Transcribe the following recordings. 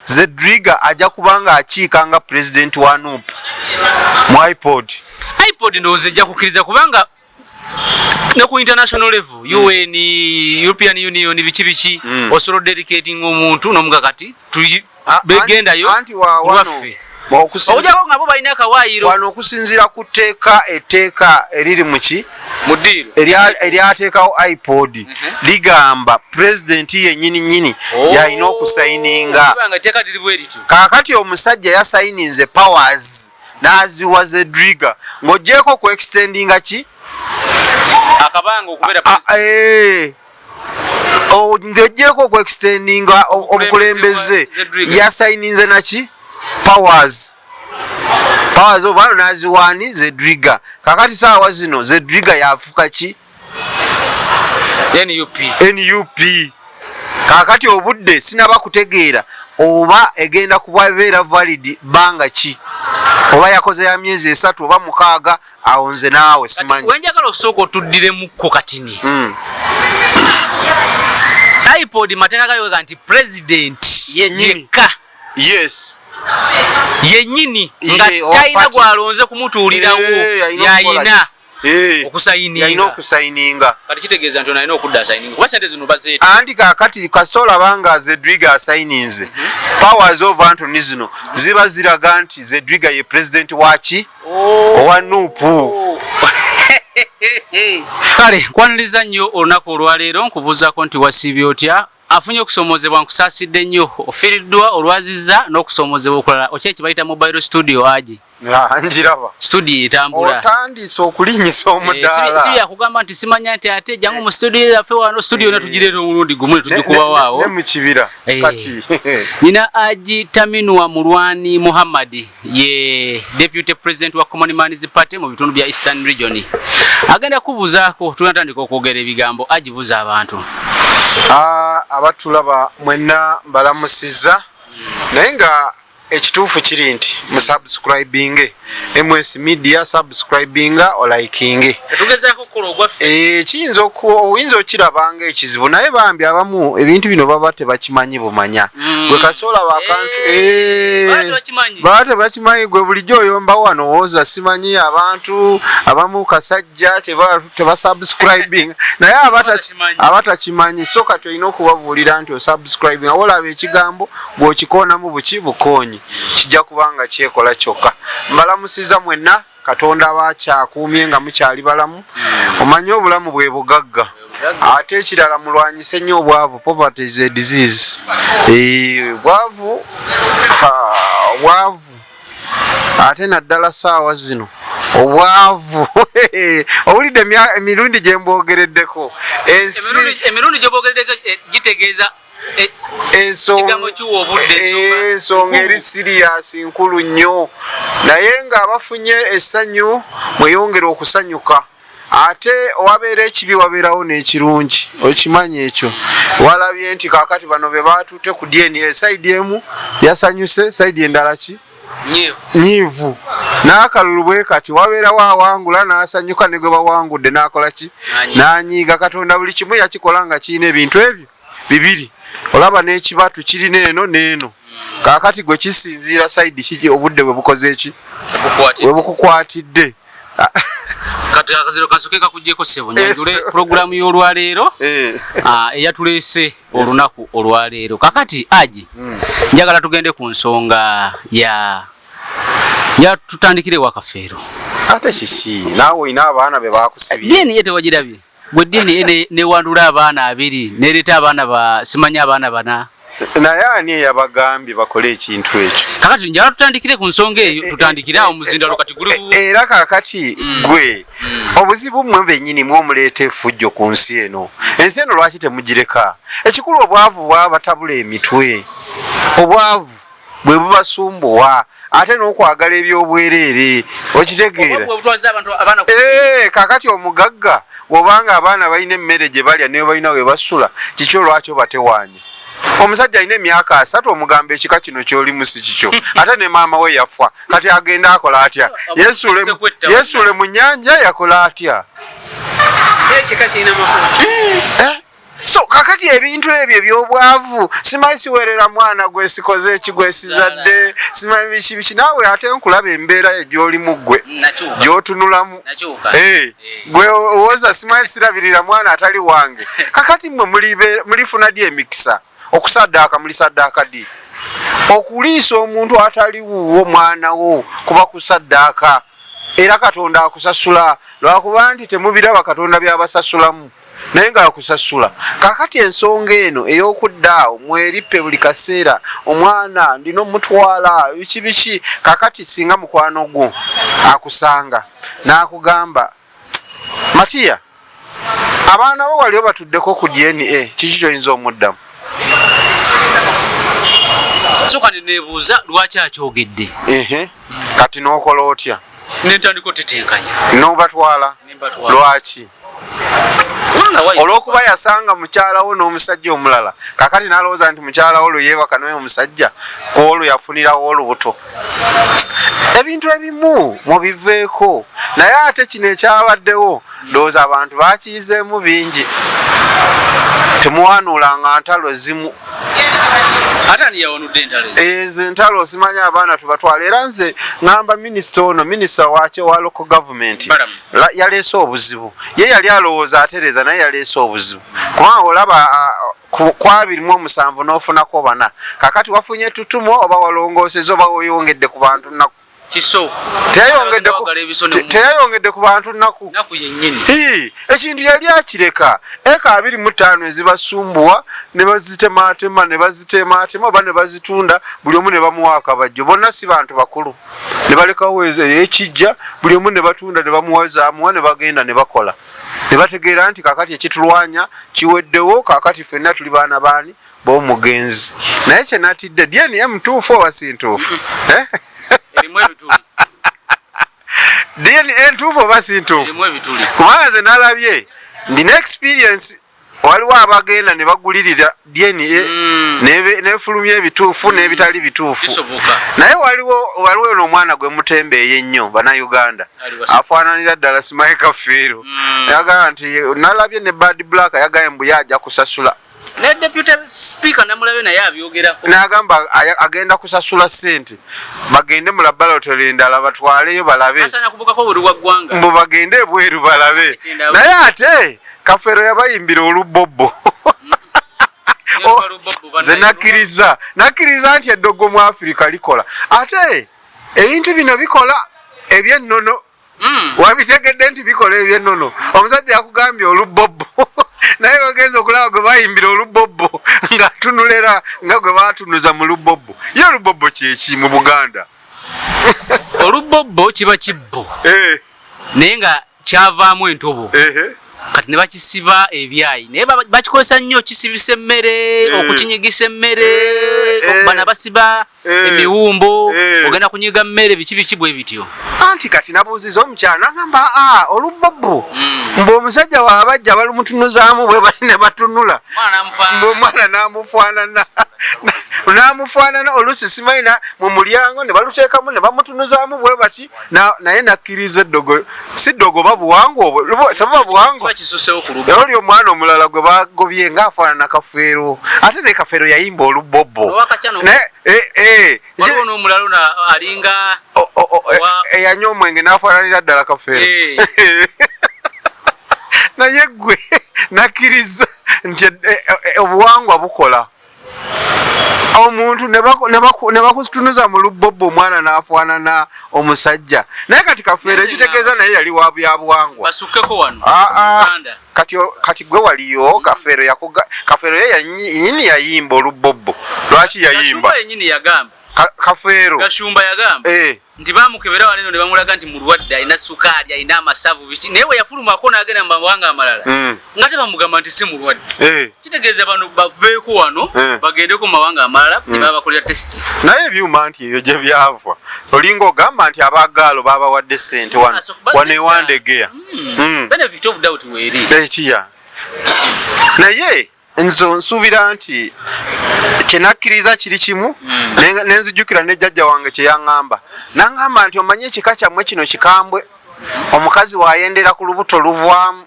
Zedriga aja kubanga achiika nga president wa NUP mu iPod ndoze ajja kukkiriza kubanga ne ku international level UN European Union bichi osolo dedicating omuntu nomugakati begendayo waffe ojako ngabo balina akawaayiro wano okusinziira ku etteeka eriri muki mudiiro eryateekawo iPod ligamba president yennyini yalina okusayininga kaakati omusajja yasayininze powers n'aziwa Zedriga ng'ogyeko ku extendinga ki akabanga okubeera president ng'ogyeko ku extendinga obukulembeze yasayininze naki powers ovano naziwani Zedriga kakati saawa zino Zedriga yafuka ki NUP kakati obudde sinaba kutegeera oba egenda kubeera valid banga ki oba yakoze ya myezi 3 oba 6 awo nze naawe simanyi wenjagala osooka otuddiremukko katini iPod mateeka gayoga nti president yekka yes yennyini nga talina gwalonze kumutuulirawo yayina okusayininga kati kitegeeza nti onalina okudda asayininga kuba sente zino bazeeta anti kakati kasola banga Zedriga asayininze powers of Anthony zino ziba ziraga nti Zedriga ye president waki owa NUP kale nkwaniriza nnyo olunaku olwaleero nkubuuzaako nti wasiibye otya afunye okusomozebwa nkusaasidde nnyo ofiiriddwa olwaziza n'okusomozebwa okulala okyeki bayita mobile studio agi njiraba studio etambula otandise okulinyisa omudaala si yakugamba nti simanya nti ate jangu mu studio yaffe wano studio netugireeta omulundi gumu netugikubawo ne mu kibira kati nina Aji Taminwa Mulwani Muhammad ye deputy president wa Common Man's Party mu bitundu bya Eastern Region agenda kubuzaako tunatandika okwogera ebigambo agibuza abantu abatulaba mwenna mbalamusiza naye nga ekituufu kiri nti musubscribing MS Media subscribing o liking tugezaako kukola ogwaffe oyinza okirabanga ekizibu naye bambi abamu ebintu bino baba tebakimanyi bumanya gwe kasola bakantu baba tebakimanyi gwe bulijjo oyomba wano wooza simanyi abantu abamu kasajja tebasubscribing naye abatakimanyi so kati olina okubabuulira nti osubscribing olaba ekigambo bw'okikoonamu buki bukoonyi kijja kubanga kyekola kyokka mbalamusiza mwenna Katonda bakyakuumye nga mukyali balamu omanye obulamu bwe bugagga ate ekirala mulwanyise nnyo obwavu poverty is a disease bwavu ate naddala saawa zino obwavu owulidde emirundi gye mboogereddeko emirundi gye mboogereddeko gitegeeza ensonga eri serious nkulu nnyo naye nga abafunye essanyu mweyongera okusanyuka ate owabeera ekibi wabeerawo n'ekirungi okimanyi ekyo walabye nti kaakati bano be baatutte ku DNA sayidi emu yasanyuse sayidi endala ki nyiivu n'akalulu bwe kati wabeerawo awangula n'asanyuka ne gwe bawangudde n'akola ki n'anyiiga Katonda buli kimu yakikola nga kirina ebintu ebyo bibiri olaba n'ekibatu kirina eno n'eno kaakati gwe kisinziira sayidi kiki obudde bwe bukoze eki bwe bukukwatidde kati akaziro kasoke kakujjeko ssebo nyanjule programu y'olwaleero eyatuleese olunaku olwaleero kakati Aji njagala tugende ku nsonga ya tutandikire wakafeero ate kiki naawe olina abaana be bakusibye dini ye tewagirabye gwe dini newandula abaana 2 nereeta abaana ba simanya abaana bana naye ani eyabagambye bakole ekintu ekyo kakati njala tutandikire ku nsonga eyo tutandikire awo muzindalo kati guli era kakati gwe obuzibu mmwe bennyini mwomuleeta effujjo ku nsi eno ensi eno lwaki temugireka ekikulu obwavu bwabatabula emitwe obwavu bwe bubasumbuwa ate n'okwagala ebyobwereere okitegeera kakati omugagga bw'obanga abaana balina emmere gye balya neyo balina we basula kikyo lwaki obatewaanya omusajja alina emyaka 3 omugamba ekika kino ky'olimu si kikyo ate ne maama we yafa kati agenda akola atya yesuule mu nnyanja yakola atya so kakati ebintu ebyo byobwavu simanyi siwerera mwana gwe sikoze ekigwesizadde simanyi biki naawe ate nkulaba embeera egyoli muggwe gyotunulamu gwe owoza simanyi sirabirira mwana atali wange kakati mmwe mulifuna ddi emikisa okusaddaaka mulisaddaaka ddi okuliisa omuntu atali wuwo mwana wo kuba kusaddaaka era Katonda akusasula lwakuba nti temubiraba Katonda byabasasulamu naye nga akusasula kakati ensonga eno ey'okuddaawo mwerippe buli kaseera omwana ndina omutwala biki kakati singa mukwano gwo akusanga n'akugamba Matiya abaana bo wali obatuddeko ku DNA kiki kyoyinza omuddamu soka nebuuza lwaki akyogedde kati n'okola otya nentandika otetenkanya n'obatwala lwaki olw'okuba yasanga mukyala wo n'omusajja omulala kakati n'alowooza nti mukyala wo yeebaka naye omusajja kwolwo yafunirawo olubuto ebintu ebimu mubiveeko naye ate kino ekyabaddewo ndowooza abantu bakiyizeemu bingi temuwanuulanga ntalo zimu ezo entalo osimanya abaana tubatwala era nze ngamba minisita wakye wa local government yaleese obuzibu ye yali alowooza atereza naye yaleese obuzibu kubanga olaba ku 27 n'ofunako 4 kakati wafunye ettutumo oba walongooseza oba weyongedde ku bantu nnaku teyayongedde ku bantu nnaku ekintu yali akireka eka 25 ezibasumbuwa ne bazitematema oba ne bazitunda buli omu ne bamuwa akabajjo bonna si bantu bakulu ne balekawo ekijja buli omu ne batunda ne bamuwa ne bagenda ne bakola ne bategeera nti kakati ekitulwanya kiweddewo kakati ffenna tuli baana baani b'omugenzi naye kye natidde DNA mutuufu oba si ntuufu DNA ntuufu oba si ntuufu kubanga nze nalabye ndina experience waliwo abagenda ne bagulirira DNA nefulumya ebituufu n'ebitali bituufu naye waliwo ono omwana gwe mutembeeye ennyo bannayuganda afaananira ddala simaye kafeero yagamba nti nalabye ne Bad Black yagaye mbu yajja kusasula ne deputy speaker namulabe naye abyogerako n'agamba agenda kusasula ssente bagende mu laboratory endala batwaleyo balabe mbu bagende ebweru balabe naye ate Kafeero yabayimbira olubobbo nze nakkiriza nti eddogo mu Africa likola ate ebintu bino bikola ebyennono wabitegedde nti bikola ebyennono omusajja yakugambye olubobbo naye ogenza okulaba gwe bayimbira olubobbo ng'atunulera nga gwe baatunuza mu lubobbo ye olubobbo kyeki mu Buganda olubobbo kiba kibbo naye nga kyavaamu entobo kati ne bakisiba ebyayi naye bakikozesa nnyo kisibisa emmere okukinyigisa emmere okubana basiba emiwumbo ogenda kunyiga mmere biki bwe bityo anti kati nabuuziza omukyala nagamba olubobbo mbu omusajja waabajja balumutunuzaamu bwe bati ne batunula omwana n'amufaanana oluusi simayina mu mulyango ne baluteekamu ne bamutunuzaamu bwe bati naye nakkiriza eddogo si ddogo babuwango obwo tebuba buwango oli omwana omulala gwe bagobye ng'afaanana Kafeero ate ne Kafeero yayimba olubobbo waliwo n'omulala alinga eyanywa omwenge n'afaananira ddala Kafeero naye gwe nakkiriza nti obuwangwa bukola omuntu ne bakutunuza mu lubobbo omwana n'afaanana omusajja naye kati Kafeero ekitegeeza naye yali wa byabuwangwa basukkeko wano kati gwe waliyo Kafeero ye yennyini yayimba olubobbo lwaki yayimba Kafeero Gashumba yagamba nti bamukebera waneno ne bamulaga nti mulwadde alina sukaali alina amasavu biki naye we yafulumako n'agenda mu mawanga amalala nga tebamugamba nti si mulwadde kitegeeza bano baveeko wano bagendeko mu mawanga amalala ne baba bakolera tesiti naye ebyuma nti ebyo gye byava olinga ogamba nti abagaalo babawadde ssente wano ewandegeya benefit of doubt weeri ekiya naye nzo nsuubira nti kyenakkiriza kiri kimu nenzijjukira ne jjajja wange kye yaŋŋamba naŋŋamba nti omanye ekika kyammwe kino kikambwe omukazi waayendera ku lubuto luvaamu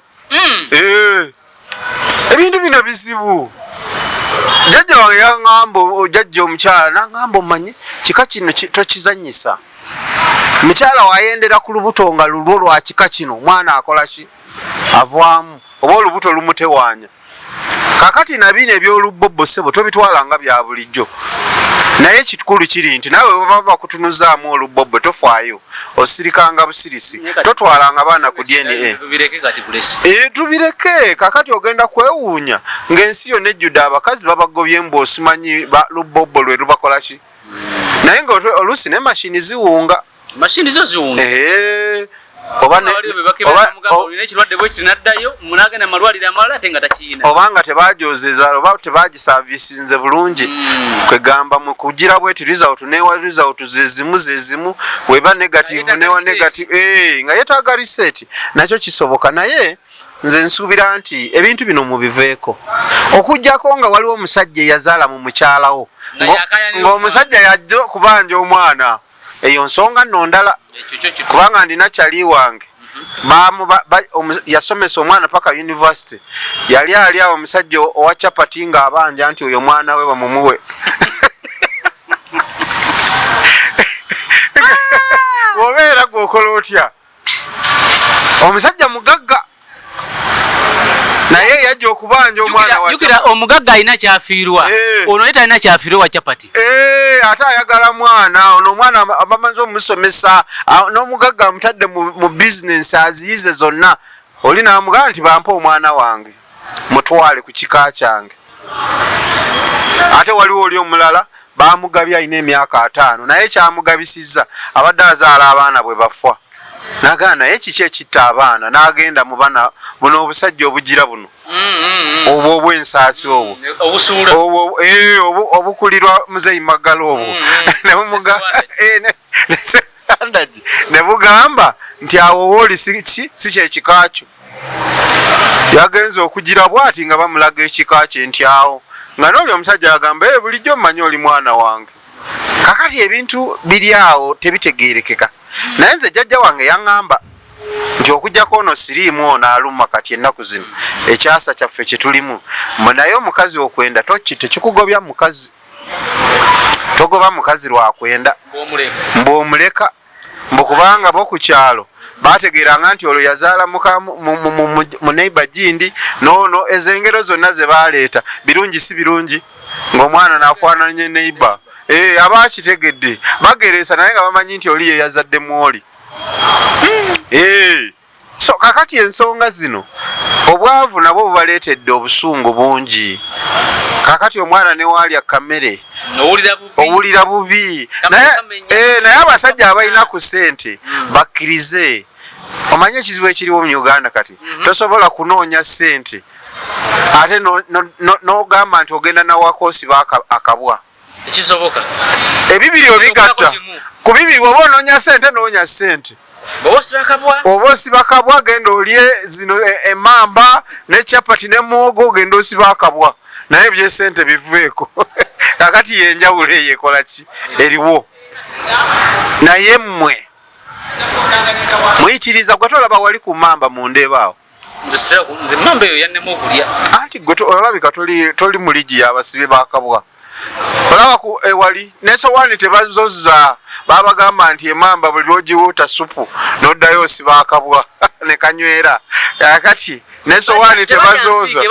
ebintu bino bizibu. Jajja wange yaŋŋamba jajja omukyala n'aŋŋamba omanyi kika kino tokizannyisa. Mukyala wayendera ku lubuto nga lulwo lwa kika kino omwana akola ki? Avaamu oba olubuto lumutewanya. Kakati nabino eby'olubobbo ssebo tobitwala nga bya bulijjo. Naye kikulu kiri nti nawe baba bakutunuzaamu olubobbo tofaayo osirikanga busirisi totwalanga baana ku DNA. Tubireke kakati ogenda kwewuunya ng'ensi yonna ejjudde abakazi babagobye mbu osimanyi lubobbo lwe lubakola ki? Naye ng'oluusi ne mashini ziwunga. Mashini zo ziwunga. Obanga tebajozeza oba tebagisavisinze bulungi kwegamba mu kugira bweti result newa result zezimu weba negative newa negative nga yetaaga reset nakyo kisoboka. Naye nze nsuubira nti ebintu bino mubiveeko okujjako nga waliwo omusajja eyazaala mu mukyalawo ng'omusajja yajja okubanja omwana. Eyo nsonga nno ndala kubanga ndina kyali wange yasomesa omwana paka university yali ali awo omusajja owa chapati ng'abanja nti oyo mwana we bamumuwe. Obeera gwokola otya? Omusajja mugagga naye yajja okubanja omwana wa Jukira omugagga alina kyafiirwa. Ono ye talina kyafiirwa wa chapati. Ate ayagala mwana ono omwana bamaze omusomesa n'omugagga amutadde mu bizinensi aziyize zonna. Oli n'amugamba nti bampa omwana wange mutwale ku kika kyange. Ate waliwo oli omulala bamugabye alina emyaka 5 naye kyamugabisizza abadde azaala abaana bwe bafa. Nagana naye kiki ekitta abaana n'agenda mu bana buno obusajja obugira buno obwo obw'ensaasi obwo obukulirwa muzeyi Magalo obwo ne bugamba nti awo wooli si kyekika kyo. Yagenza okugira bw'ati nga bamulaga ekika kye nti awo nga n'oli omusajja agamba bulijjo mmanyi oli mwana wange. Kakati ebintu biri awo tebitegeerekeka. Naye nze jjajja wange yaŋŋamba nti okujjako ono siriimu ono aluma kati ennaku zino ekyasa kyaffe kye tulimu. Naye omukazi okwenda tekikugobya mukazi. Togoba mukazi lwakwenda mbw'omuleka mbukubanga bo ku kyalo bategeeranga nti olwo yazaala mu neighbor gindi noono ezengero zonna ze baaleeta birungi si birungi ng'omwana n'afaananye neighbor. Abakitegedde bagereesa naye nga bamanyi nti oli ye yazaddemu oli. So kakati ensonga zino obwavu nabwo bubaleetedde obusungu bungi. Kakati omwana ne waalya kamere owulira bubi. Naye abasajja abalina ku ssente bakkirize. Omanye ekizibu ekiriwo mu Uganda kati tosobola kunoonya ssente ate n'ogamba nti ogenda nawakoosi akabwa. Ekisoboka ebibiri obigatta ku bibiri oba onoonya ssente noonya ssente oba osiba akabwa genda olye zino emamba ne chapati ne muwogo genda osiba akabwa naye eby'essente biveeko. Kakati yenjawulo eyo ekola ki eriwo. Naye mmwe muyitiriza gwe tolaba wali ku mamba mu ndeeba awo. Nze mamba eyo yannema okulya anti gwe olabika toli muligi y'abasibe bakabwa. Olaba ku ewali nesowaani tebazozza babagamba nti emamba buli lwogiwuuta supu n'oddayo osiba akabwa ne kanywera. Kakati nesowaani tebazooza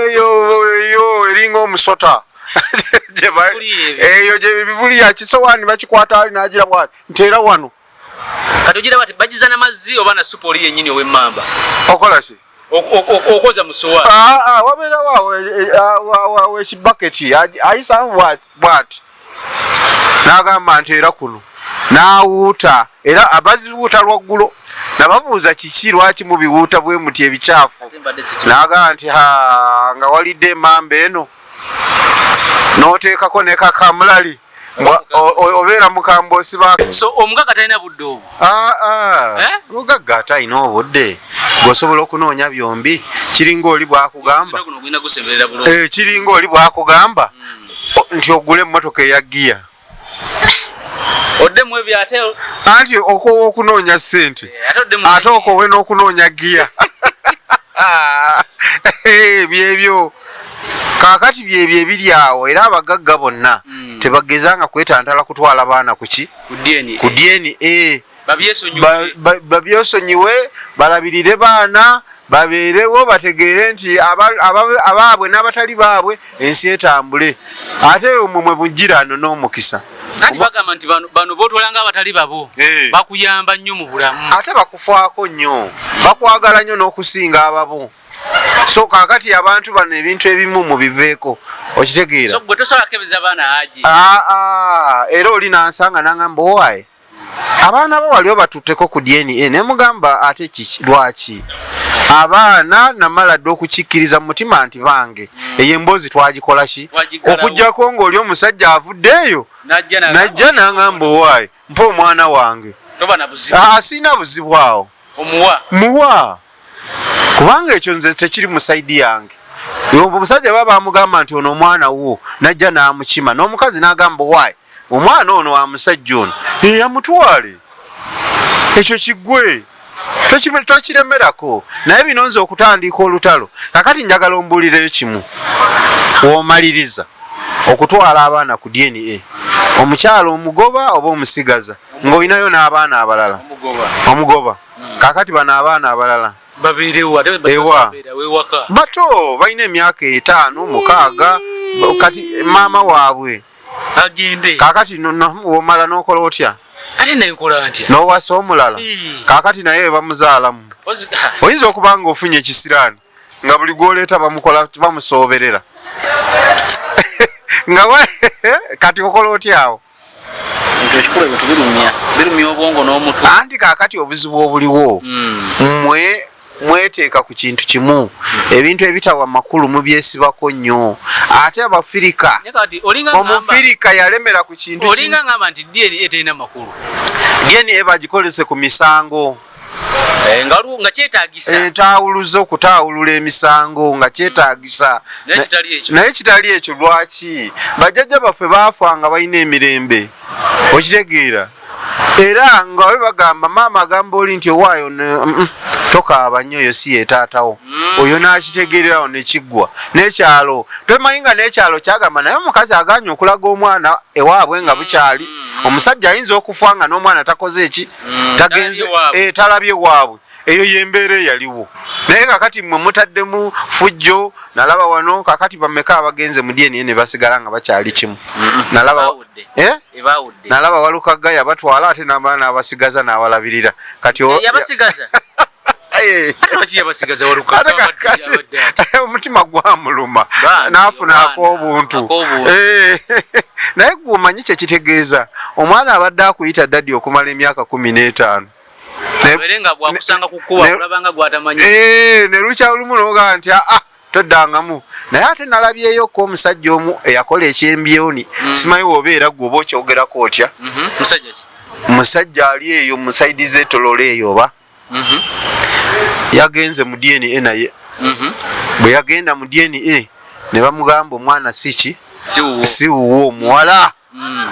eyo eringa omusota eyo gye bivuli ya kisowaani bakikwata ali n'agira bwati nteera wano kati ogira bati bagiza n'amazzi oba na supu oli yennyini ow'emmamba okola ki okoza mu sowaani. Wabeerawo ekibaketi ayisamu bwati n'agamba nteera kuno n'awuuta era abaziwuuta lwaggulo nababuuza kiki lwaki mubiwuuta bwe muti ebicaafu n'agamba nti nga walidde emamba eno n'oteekako ne kakamulali obeera mukambwe osiba. So omugagga talina budde obwo? Omugagga ate alina obudde gwosobola okunoonya byombi. Kiringa oli bwakugamba kiringa oli bwakugamba nti ogule emmotoka eya giya oddemu ebyo ate anti okoowa okunoonya ssente ate okoowe n'okunoonya giya. byebyo kakati byebyo ebiri awo era abagagga bonna tebagezanga kwetantala kutwala baana kuki ku DNA babyesonyiwe balabirire baana babeerewo bategeere nti abaabwe n'abatali baabwe ensi etambule ate omumwe bugirano n'omukisa ati bagamba nti bano bootwalanga abatali babo bakuyamba nnyo mu bulamu ate bakufaako nnyo bakwagala nnyo n'okusinga ababo so kakati abantu bano ebintu ebimu mubiveeko okitegeera gwe tosobola kebeza baana haji era oli nansanga nangamba owaye abaana bo wali obatutteko ku DNA nemugamba ate lwaki abaana namala dde okukikkiriza mu mutima nti bange eyo emboozi twagikola ki okuggyako ng'oli omusajja avuddeeyo najja nangamba owaye mpa omwana wange siina buzibu awo muwa kubanga ekyo nze tekiri mu saidi yange omusajja baba bamugamba nti ono omwana wo najja n'amukima n'omukazi n'agamba owaye omwana ono wa musajja ono yamutwale ekyo kiggwe tokiremerako naye bino nze okutandika olutalo kakati njagala ombuulireyo kimu w'omaliriza okutwala abaana ku DNA omukyalo omugoba oba omusigaza ng'olinayo n'abaana abalala omugoba kakati bano abaana abalala bato balina emyaka 5 6 kati maama waabwe agende kakati womala n'okola otya ate nenkola ntya n'owasa omulala kakati naye bamuzaalamu oyinza okuba nga ofunye ekisiraani nga buli gw'oleeta bamusooberera nga kati okola otya awo birumya obwongo n'omutwe anti kakati obuzibu obuliwo mweteeka ku kintu kimu ebintu ebitawa makulu mubyesibako nnyo ate abafirika omufirika yalemera ku kintu olinga ngamba nti DNA terina makulu DNA bagikolese ku misango nga kyetaagisa entawuluza okutaawulula emisango nga kyetaagisa naye kitali ekyo lwaki bajjajja baffe baafa nga balina emirembe okitegeera era nga we bagamba maama agamba oli nti owaayo tokaaba nnyo oyo si ye taatawo oyo n'akitegeererawo nekiggwa n'ekyalo tomanyi nga n'ekyalo kyagamba naye omukazi aganye okulaga omwana ewaabwe nga bukyali omusajja ayinza okufa nga n'omwana takoze eki tagenze talabye waabwe eyo yembeera eyaliwo naye kakati mmwe mutaddemu fujjo nalaba wano kakati bameka abagenze mu DNA ne basigala nga bakyali kimu nalaba Walukaga yabatwala ate n'abaana abasigaza n'abalabirira kati yabasigaza omutima gwamuluma n'afunaako obuntu naye gwe omanyi kyekitegeeza omwana abadde akuyita daddi okumala emyaka 15 ne lukya olumu n'ogamba nti toddangamu naye ate nalabyeyo ko omusajja omu eyakola ekyembyoni simanyi wobeera gwe oba okyogerako otya musajja ali eyo musaidi z'etololo eyo oba yagenze mu DNA naye bwe yagenda mu DNA ne bamugamba omwana si wuwo omuwala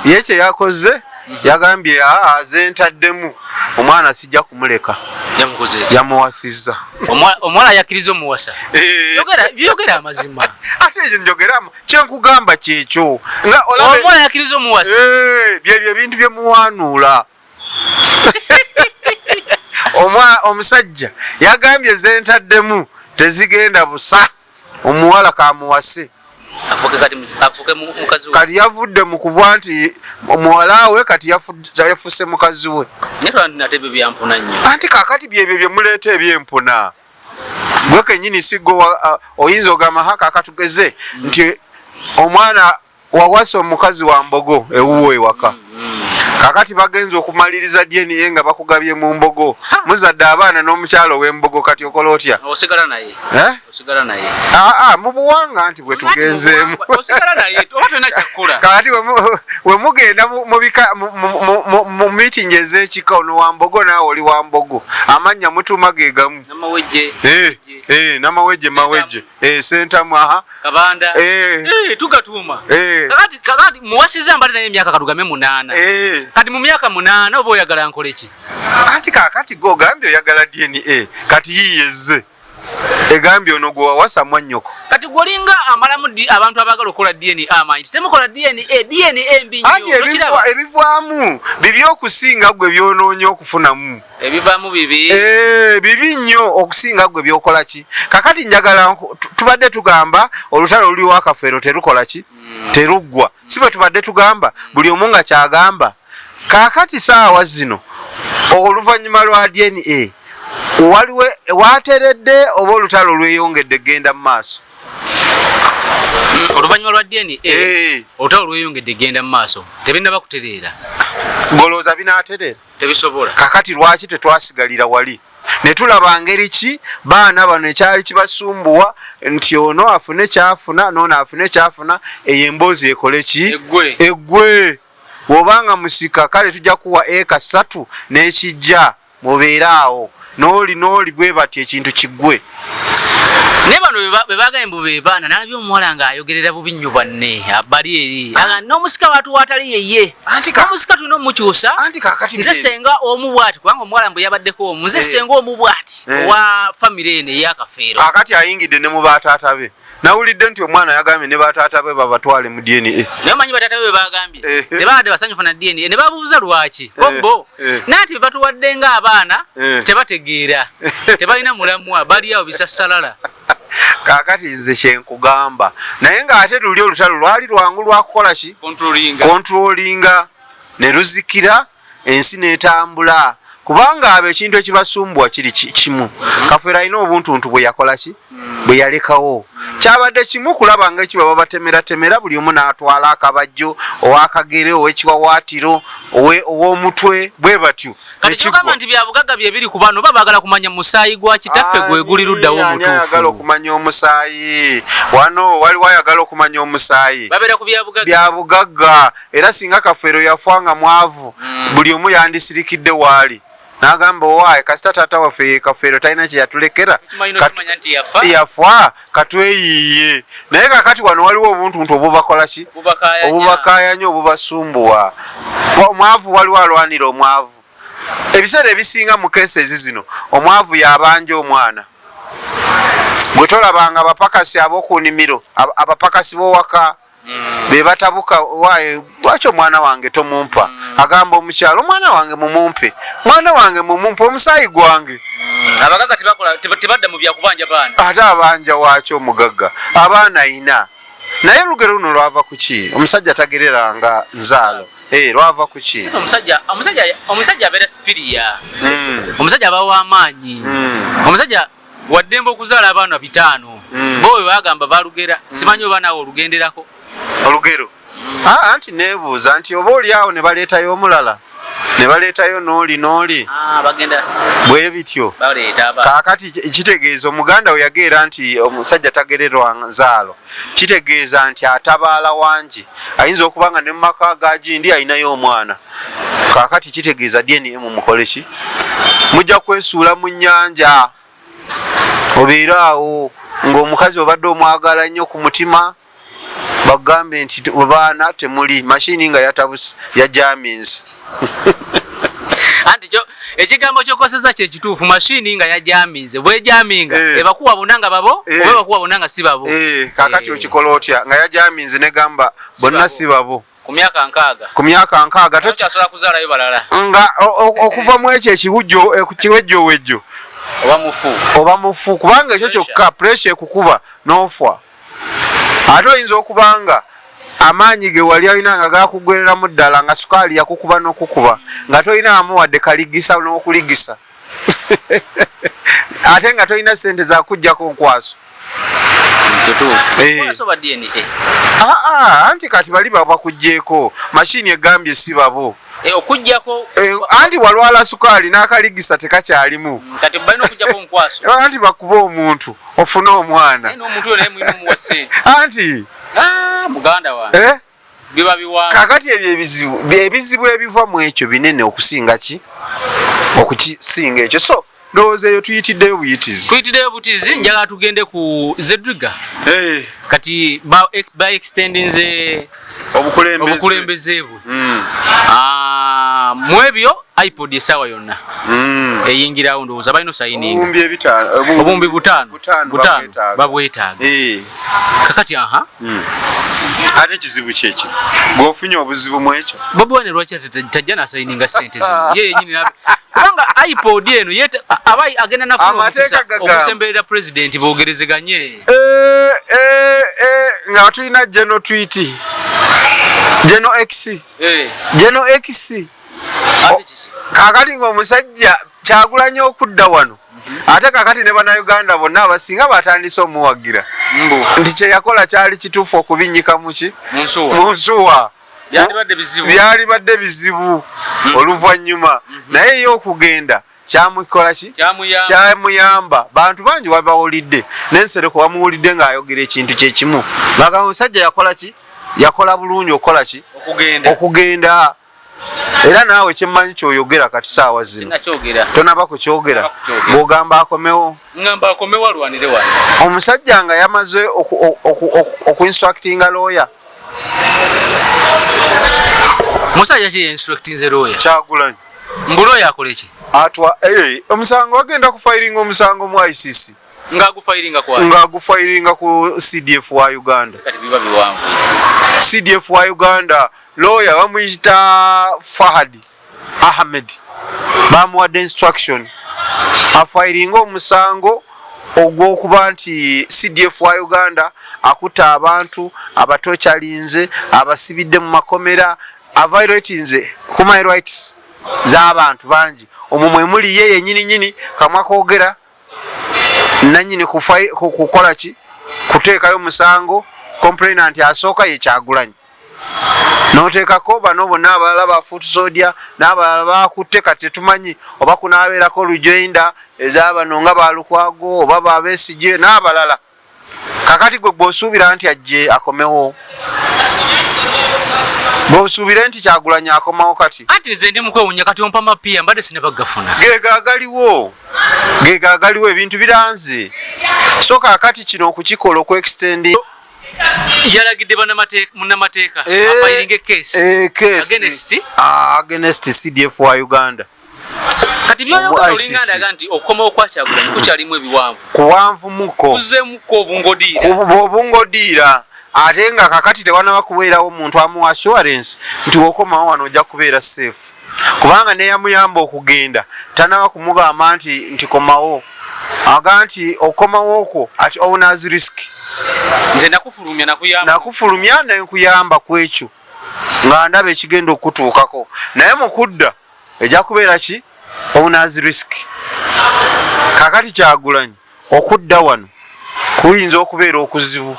ye kye yakoze yagambye ze ntaddemu omwana sijja kumuleka yamuwasizza omwana yakkiriza omuwasa byogera amazima ate ekyo njogeramu kyenkugamba kyekyo omwana yakkiriza omuwasa byebyo ebintu byemuwanuula omusajja yagambye ze ntaddemu tezigenda busa omuwala kamuwase kati yavudde mu kuva nti omuwala we kati yafusse mukazi we anti kakati byebyo byemuleeta ebyempuna gwe kenyini sigo oyinza ogamba kakatugeze nti omwana wawasa omukazi wa mbogo ewuwo ewaka kakati bagenze okumaliriza DNA nga bakugabye mu mbogo muzadde abaana n'omukyalo w'embogo kati okola otya osigala naye mu buwanga nti bwe tugenzeemu kakati we mugenda mu miitingi ez'ekika ono wa mbogo naawe oli wa mbogo amannya mutuuma ge gamu namawejje sentamu kabanda tugatuuma kakati muwasiza mbali naye emyaka katugame 8 kati mu myaka 8 oba oyagala nkole ki anti kakati gogambye oyagala DNA kati yiyeze egambye ono gwe wawasa mwannyoko kati golinga amalamu abantu abagala okukola DNA amanyi temukola DNA mbi nnyo ebivaamu bibi okusinga gwe byonoonya okufunamu ebivaamu bibi bibi nnyo okusinga gwe byokola ki kakati njagala tubadde tugamba olutalo oluliwo akafeero terukola ki teruggwa si bwe tubadde tugamba buli omu nga kyagamba kakati saawa zino oluvannyuma lwa DNA waliwo wateredde oba olutalo lweyongedde genda mu maaso oluvannyuma lwa DNA olutalo lweyongedde genda mu maaso tebinaba kutereera golooza binaatereera tebisobola kakati lwaki tetwasigalira wali ne tulaba ngeri ki baana bano ekyali kibasumbuwa nti ono afune kyafuna n'ono afune kyafuna eyo emboozi ekole ki eggwe bw'obanga musika kale tujja kuwa eka 3 n'ekijja mubeere awo n'oli bwe bati ekintu kiggwe naye bano bwe baagaye mbu be baana nalabye omuwala ng'ayogerera bubi nnyo bwanne abali eri n'omusika watu watali yeye omusika tulina omukyusa nze senga omu bwati kubanga omuwala mbwe yabaddeko omu nze senga omu bwati owa famire eno ey'akafeero akati ayingidde ne mu bataata be nawulidde nti omwana yagambye ne bataata be babatwale mu DNA naye omanyi bataata be bagambye tebaadde basanyufu na DNA ne babuuza lwaki bo nanti be batuwadde ng'abaana tebategeera tebalina mulamwa bali awo bisassalala kakati nze kyenkugamba naye ng'ate luli olutalo lwali lwangu lwakukola ki kontrolinga ne luzikira ensi n'etambula kubanga abo ekintu ekibasumbuwa kiri kimu kafeero alina obuntuntu bwe yakola ki bwe yalekawo kyabadde kimu kulaba nga ekiba babatemeratemera buli omu n'atwala akabajjo ow'akagere ow'ekiwawaatiro ow'omutwe bwe batyo kati kyogamba nti byabugagga bye biri ku bano babaagala kumanya musaayi gwa kitaffe gwe guli luddawo omutuufu ayagala okumanya omusaayi wano waliwo ayagala okumanya omusaayi babeera ku byabugagga era singa kafeero yafanga mwavu buli omu yandisirikidde waali n'agamba owaaye kasita taata waffe ye kafeero talina kye yatulekera yafa katweyiiye naye kakati wano waliwo obuntuntu obubakola ki obubakaayanya obubasumbuwa omwavu waliwo alwanira omwavu ebiseera ebisinga mu keesezi zino omwavu yabanja omwana bwe tolabanga abapakasi ab'oku nnimiro abapakasi b'owaka be batabuka waaye lwaki omwana wange tomumpa agamba omukyalo omwana wange mumumpe omusaayi gwange abagagga tebadda mu byakubanja baana ate abanja waaki omugagga abaana ina naye olugero luno lwava ku ki omusajja tagereranga nzaalo lwava ku ki omusajja abeera sipiriya omusajja aba w'amaanyi omusajja waddembe okuzaala abaana 5 bo bwe bagamba balugera simanyi oba naawe olugenderako olugero anti nebuuza nti oba oli awo ne baleetayo omulala ne baleetayo n'oli bwe bityo kaakati kitegeeza omuganda we yageera nti omusajja tagererwa nzaalo kitegeeza nti atabaala wangi ayinza okuba nga ne mu maka gagindi ayinayo omwana kaakati kitegeeza DNA mumukole ki mujja kwesuula mu nnyanja obeera awo ng'omukazi obadde omwagala nnyo ku mutima bagambe nti baana temuli mashini nga yatabuse ya jammins anti kyo ekigambo kyokoseza kye kituufu mashini nga yajaminze bwejaminga ebakuwa bonanga babo oba bakuwa bonanga si babo kakati okikola otya nga yajaminze ne gamba bonna si babo ku myaka nkaaga tokyasobola kuzaalayo balala nga okuva mu ekyo ekiwujjo kiwejjowejjo oba mufu kubanga ekyo kyokka pressure ekukuba n'ofwa ate oyinza okubanga amaanyi ge wali alina nga gakugwereramu ddala nga sukaali yakukuba n'okukuba nga tolinaamu wadde kaligisa n'okuligisa ate nga tolina sente zakuggyako nkwaso anti kati bali babakugjeeko mashini egambye si babo okujjako anti walwala sukaali n'akaligisa tekakyalimu anti bakuba omuntu ofune omwana anti muganda wange biba biwanga kakati ebyo ebizibu ebiva mu ekyo binene okusinga ki okukisinga ekyo so ndowooza eyo tuyitiddeyo buyitizi njagala tugende ku Zedriga kati ba extendinze obukulembeze bwe mu ebyo iPod esawa yonna eyingirawo ndowooza balina osayininga obumbi 5 babwetaaga kakati ate kizibu kyeki ng'ofunye obuzibu mu ekyo Bobi Wine lwaki tajja n'asayininga ssente zino ye yennyini kubanga iPod eno aba agenda nafuna okusemberera pulezidenti boogerezeganye nga tulina Geno tweet Geno X kakati ng'omusajja Kyagulanyi okudda wano ate kakati ne bannayuganda bonna abasinga batandise omuwagira nti kye yakola kyali kituufu okubinyika mu nsuwa byalibadde bizibu oluvannyuma naye ye okugenda kyamukola ki kyamuyamba bantu bangi wabawulidde n'ensereko bamuwulidde ng'ayogera ekintu kyekimu baga omusajja yakola ki yakola bulungi okukola ki okugenda era naawe kyemmanyi kyoyogera kati saawa zino tonaba kukyogera bw'ogamba akomewo omusajja nga yamaze okuinstructinga lawyer musajja ki instructinze lawyer Kyagulanyi mbuloya akole ki omusango wagenda kufayiringa omusango mu ICC ng'agufayiringa ku CDF wa Uganda CDF wa Uganda lawyer bamuyita Fahad Ahmed bamuwadde instruction afayiringa omusango ogw'okuba nti CDF wa Uganda akuta abantu abatokyalinze abasibidde mu makomera aviolatinze human rights z'abantu bangi omwo mwe muli ye yennyini kamwa koogera nannyini kukola ki kuteekayo omusango complainant asooka ye Kyagulanyi n'oteekako bano bonna abalala bafutusodya n'abalala bakutte kati tetumanyi oba kunaabeerako Lujoinda ez'abano nga Balukwago oba Besigye n'abalala kakati gwe bw'osuubira nti ajje akomewo bw'osuubire nti Kyagulanyi akomawo kati anti nze ndi mukwewunya kati ompa mapiya mbadde sinabagafuna gegaagaliwo ebintu biranze so kakati kino okukikola okuextendi yalagidde munnamateeka afayiringa case against CDF wa Uganda kati byoyogera olinganda aga nti okukomawo kwa Kyagulanyi kukyalimu ebiwanvu kuwanvu muko kuzemuko obungodiira ate nga kakati tewanaba kubeerawo omuntu amu assurance nti wokomawo wano ojja kubeera safe kubanga neyamuyamba okugenda tanaba kumugamba nti komawo aga nti okomawo okwo ati owners risk nze nakufulumya nenkuyamba ku ekyo nga ndaba ekigenda okutuukako naye mukudda ejja kubeera ki owners risk kakati Kyagulanyi okudda wano kuyinza okubeera okuzibu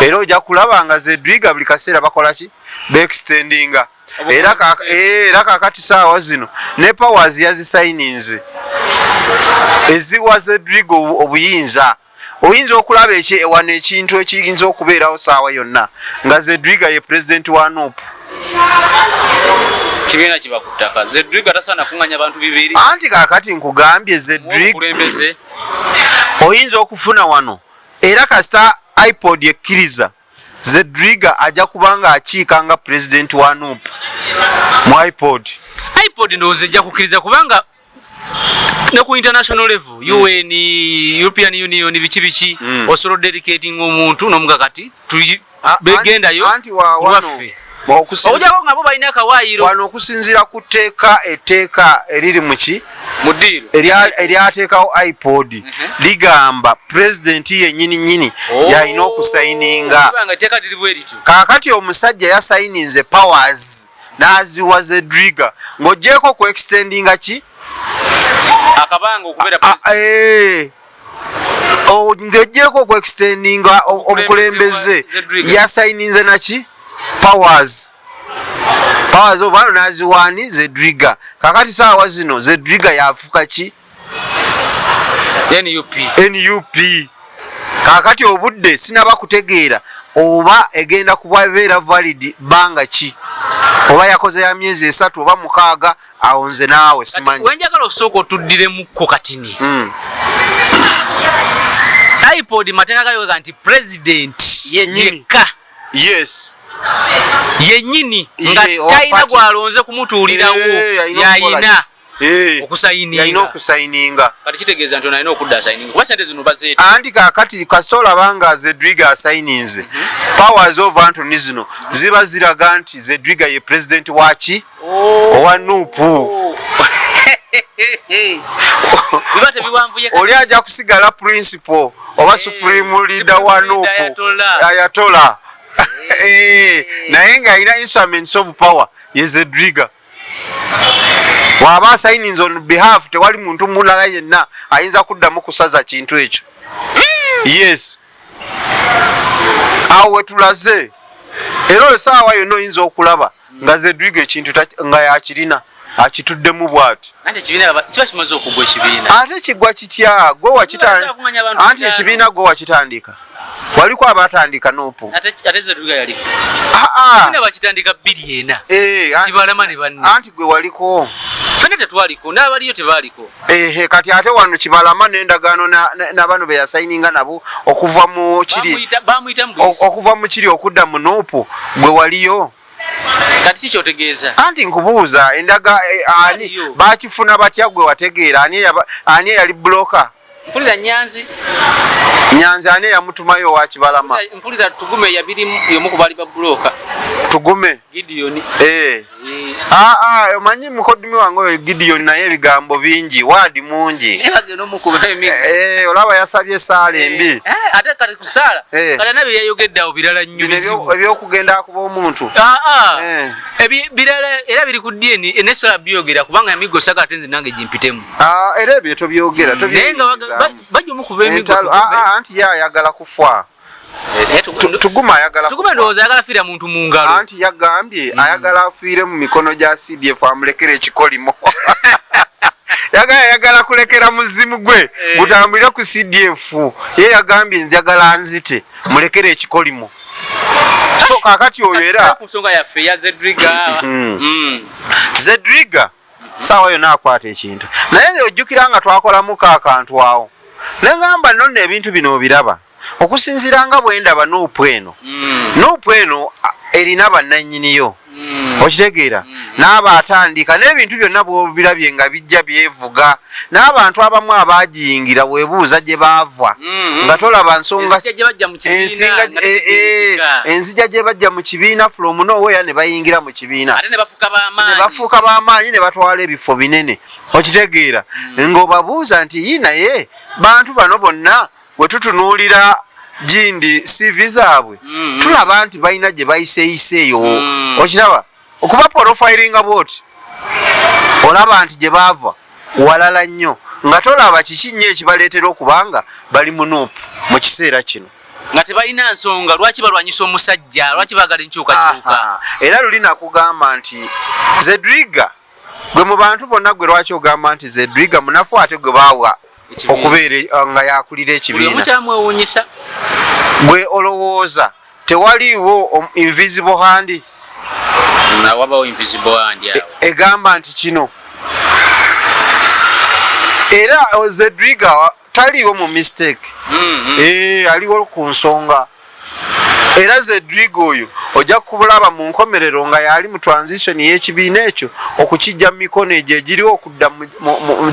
era ojja kulaba nga Zedriga buli kaseera bakola ki beextendinga era kakati saawa zino ne powers yazisayininze eziwa Zedriga obuyinza oyinza okulaba wano ekintu ekiyinza okubeerawo saawa yonna nga Zedriga ye president wa NUP kibiina kiba ku ttaka Zedriga tasaana kuŋŋanya abantu bibiri anti kakati nkugambye Zedriga oyinza okufuna wano era kasita iPod ekkiriza Zedriga ajja kubanga akiika nga president wa NUP mu iPod ndowooza ejja kukkiriza kubanga ne ku international level UN European Union biki osobola dedicating omuntu n'omuga kati begendayo waffe ojjako nga bo balina akawaayiro wano okusinziira ku etteeka eriri muki eryateekawo iPod ligamba president yennyini yalina okusayininga kaakati omusajja yasayininze powers n'aziwa Zedriga ng'ogyeko ku extendinga ki akabanga okubeera president ng'ogyeko ku extendinga obukulembeze yasayininze naki powers ovano naziwani Zedriga kakati saawa zino Zedriga yafuka ki NUP kakati obudde sinaba kutegeera oba egenda kubeera valid banga ki oba yakoze ya myezi 3 oba 6 awo nze naawe simanyi wenjagala osooka otuddiremukko katini iPod mateeka gayoga nti president yekka yennyini nga talina gwalonze kumutuulirawo yayina okusayininga yalina okusayininga kati kitegeeza nti onalina okudda asayininga kuba sente zino bazeeta anti kakati kasoola banga Zedriga asayininze powers of Anthony zino ziba ziraga nti Zedriga ye president waki owa Nuupu oli ajja kusigala principal oba supreme leader wa Nuupu Ayatollah naye nga alina instruments of power ye Zedriga waba signing on behalf tewali muntu mulala yenna ayinza kuddamu kusaza kintu ekyo yes awo wetulaze era esaawa yonna oyinza okulaba nga Zedriga ekintu nga yakirina akituddemu bw'ati ate kigwa kitya gwe wakitandika anti ekibiina gwe wakitandika waliko abatandika Nuupu anti gwe waliko kati ate wano Kibalama n'endagaano n'abano be yasayininga nabo okuva mu kiri okudda mu Nuupu gwe waliyo kati kikyotegeeza anti nkubuuza endaga ani bakifuna batya gwe wategeera ani yali bloka mpulira Nyanzi ani yamutumayo wa Kibalama mpulira Tugume yabiri yomu ku bali ba bloka Tugume Gideon omanyi mukodimi wange oyo Gideon naye ebigambo bingi waadi mungi olaba yasabye esaala embi ate kati kusaala kati nabyo yayogedde awo birala nnyo bizibu ebyokugenda akuba omuntu birala era biri ku DNA enesola byogera kubanga emigo saka atenze nange jimpitemu era ebyo tobyogera naye nga bajja omukuba emigo anti yayagala kufa Tuguma ayagala ndowooza ayagala fiira muntu mu ngalo anti yagambye ayagala afiire mu mikono gya CDF amulekera ekikolimo yagala kulekera muzimu gwe gutambulire ku CDF ye yagambye njagala nzite mulekera ekikolimo so kakati oyo era ku nsonga yaffe ya Zedriga sawa yonna akwata ekintu naye ojjukira nga twakolamu akantu awo nengamba nonno ebintu bino obiraba okusinziira nga bwendaba Nuupu eno erina bannannyiniyo okitegeera n'abatandika n'ebintu byonna bw'obirabye nga bijja byevuga n'abantu abamu abagiyingira weebuuza gye baava nga tolaba nsonga enzija gye bajja mu kibiina from nowhere ne bayingira mu kibiina ne bafuuka b'amaanyi ne batwala ebifo binene okitegeera ng'obabuuza nti yi naye bantu bano bonna bwe tutunuulira Gindi CV zaabwe tulaba nti balina gye bayiseeyiseeyo okiraba okuba profilinga bwoti olaba nti gye baava walala nnyo nga tolaba kiki nnyo ekibaleetera okubanga bali mu Nuupu mu kiseera kino nga tebalina nsonga lwaki balwanyisa omusajja lwaki baagala enkyukakyuka era luli nakugamba nti Zedriga gwe mu bantu bonna gwe lwaki ogamba nti Zedriga munafu ate gwe baawa okubeera nga yakulira ekibiina gwe olowooza tewaliiwo invisible hand egamba nti kino era Zedriga taliiwo mu mistake aliwo ku nsonga era Zedriga oyo ojja kubulaba mu nkomerero nga yali mu transition y'ekibiina ekyo okukijja mu mikono egyo egiriwo okudda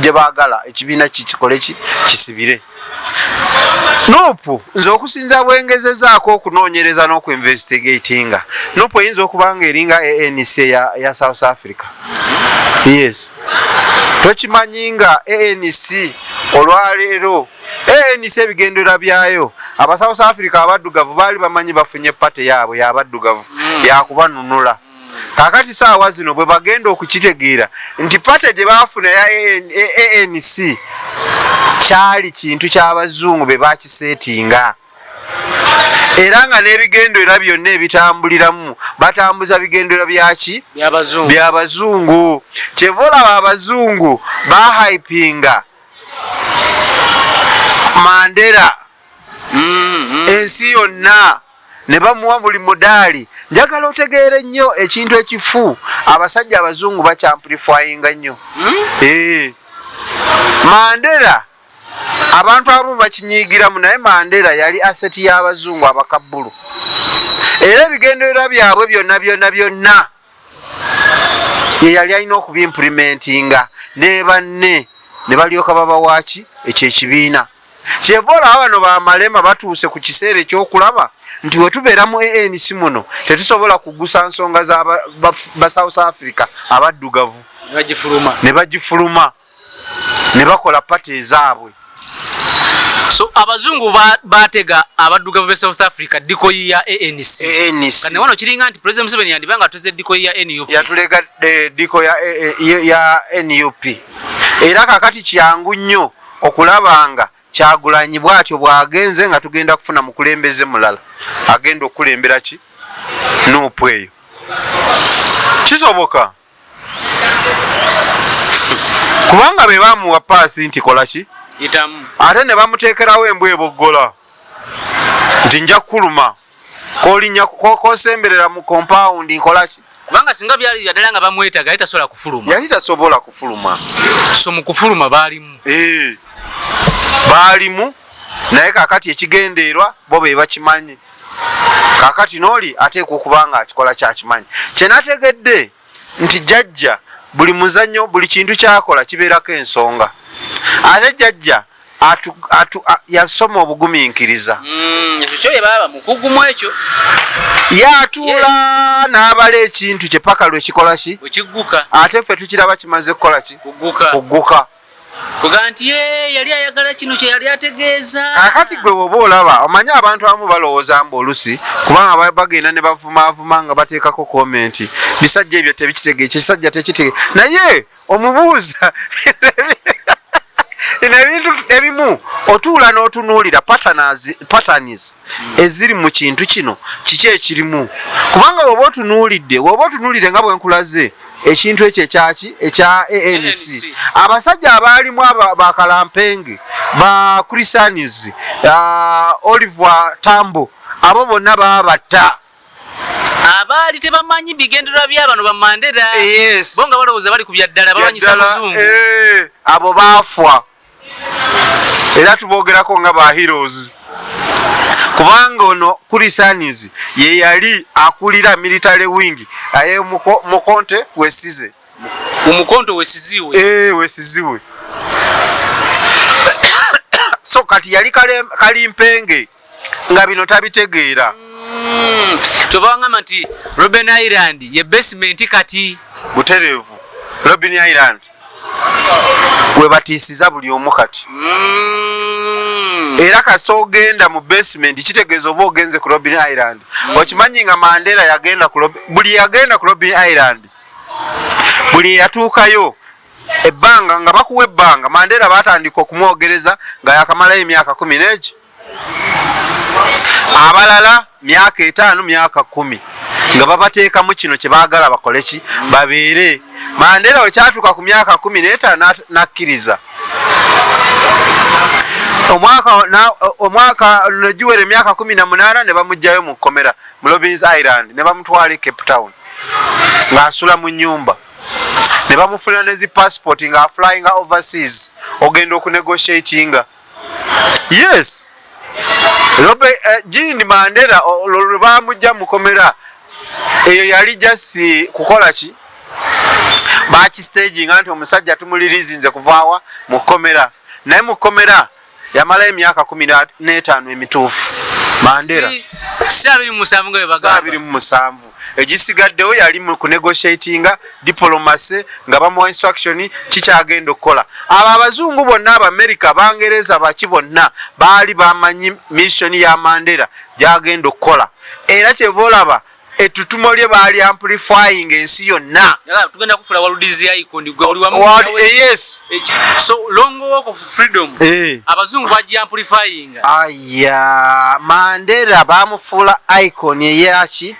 gye baagala ekibiina kikikole kisibire Nuupu nze okusinza bwengezezaako okunoonyereza n'okuinvestigatinga Nuupu eyinza okuba nga eringa ANC ya South Africa yes tokimanyi nga ANC olwaleero ANC ebigendera byayo aba South Africa abaddugavu baali bamanyi bafunye pate yaabwe y'abaddugavu yakubanunula kakati saawa zino bwe bagenda okukitegeera nti pate gye baafuna ya ANC kyali kintu ky'abazungu be bakiseetinga era nga n'ebigendera byonna ebitambuliramu batambuza bigendera byaki by'abazungu kyeva olaba abazungu bahypinga Mandela ensi yonna ne bamuwa buli mudaali njagala otegeere nnyo ekintu ekifu abasajja abazungu bakyamplifyinga nnyo Mandela abantu abamu bakinyiigiramu naye Mandela yali aseti y'abazungu abakabbulu era ebigendererwa byabwe byonna ye yali alina okubimplementinga ne banne ne balyoka baba waki ekyekibiina kyevola bano bamalema batuuse ku kiseera ekyokulaba nti wetubeera mu ANC muno tetusobola kugusa nsonga ba South Africa abaddugavu ne bagifuluma ne bakola pati ezaabwe. So abazungu batega abaddugavu be South Africa dikoyi ya ANC. Kane wano kiringa nti President Museveni yandibanga ateze dikoyi ya NUP. Yatulega diko ya NUP. Era kakati kyangu nnyo okulabanga Kyagulanyi bwatyo bwagenze nga tugenda kufuna mukulembeze mulala. Agenda okulembera ki? Nupu eyo. Kisoboka. Kubanga be bamuwa paasi nti kola ki? Itamu. Ate ne bamuteekerawo embwa eboggola nti nja kuluma kolinya kosemberera mu compound nkola ki? Kubanga singa byali byadala nga bamwetaga yali tasobola kufuluma. Yali tasobola kufuluma. So mu kufuluma baalimu. Baalimu naye kakati ekigendeerwa bo be bakimanyi. Kakati n'oli ateekwa okubanga akikola kyakimanyi. Kye nategedde nti jjajja buli muzannyo buli kintu kyakola kibeerako ensonga. Ate jjajja yasoma obugumiikiriza. Ekyo bye baba mukugumu ekyo. Yatuula n'abala ekintu kye paka lwe kikola ki? Okigguka. Ate ffe tukiraba kimaze kukola ki? Kugguka. Kuganti yali ayagala kino kye yali ategeeza. Kakati gwe woba olaba omanyi abantu abamu balowooza mbu olusi kubanga bagenda ne bavumaavuma nga bateekako komenti bisajja ebyo tebikitegeera ekisajja tekitegeera naye omubuuza ebintu ebimu otuula n'otunuulira patterns eziri mu kintu kino kiki ekirimu kubanga woba otunuulidde nga bwe nkulaze ekintu ekyo ekya ANC abasajja abaalimu bakalampenge ba Christianis Oliver Tambo abo bonna babatta abaali tebamanyi bigendererwa by'abano ba Mandela bonga balowooza bali ku byaddala balwanyisa muzungu abo baafwa era tuboogerako nga ba heroes kubanga ono Christianis ye yali akulira military wing aye mukonte wesize umukonto wesiziwe wesiziwe so kati yali kalimpenge nga bino tabitegeera tobanga nti Robben Island ye basement kati buterevu Robben Island we batiisiza buli omu kati era kasogenda mu basement kitegeeza oba ogenze ku Robben Island okimanyi nga Mandela yagenda buli yagenda ku Robben Island buli yatuukayo ebbanga nga bakuwa ebbanga Mandela batandika okumwogereza nga yakamalayo emyaka 10 n'egi abalala myaka 5 myaka 10 nga babateekamu kino kye baagala bakole ki babeere Mandela we kyatuuka ku myaka 15 n'akkiriza omwaka negiwera emyaka 18 ne bamugjayo mu kkomera mu Robben Island ne bamutwala Cape Town ng'asula mu nnyumba ne bamufunira ne zi passport nga flying overseas ogenda okunegotiatinga yes Jean Mandela lwe bamujja mu kkomera eyo yali jasi kukola ki bakistaging anti omusajja tumulirizinze kuvaawa mu kkomera naye mu kkomera yamala emyaka 15 emituufu Mandela 27 egisigaddewo yali mu kunegotiatinga diplomacy nga bamuwa instruction kikyagenda okukola abo abazungu bonna Abamerika Abangereza baki bonna baali bamanyi mission ya Mandela gyagenda okukola era kyevolaba etutumo lye baali amplifying ensi yonna tugenda kufula waludizi icon gwe oli wamu yes so long walk of freedom abazungu baji amplifying aya Mandela bamufuula icon eyaki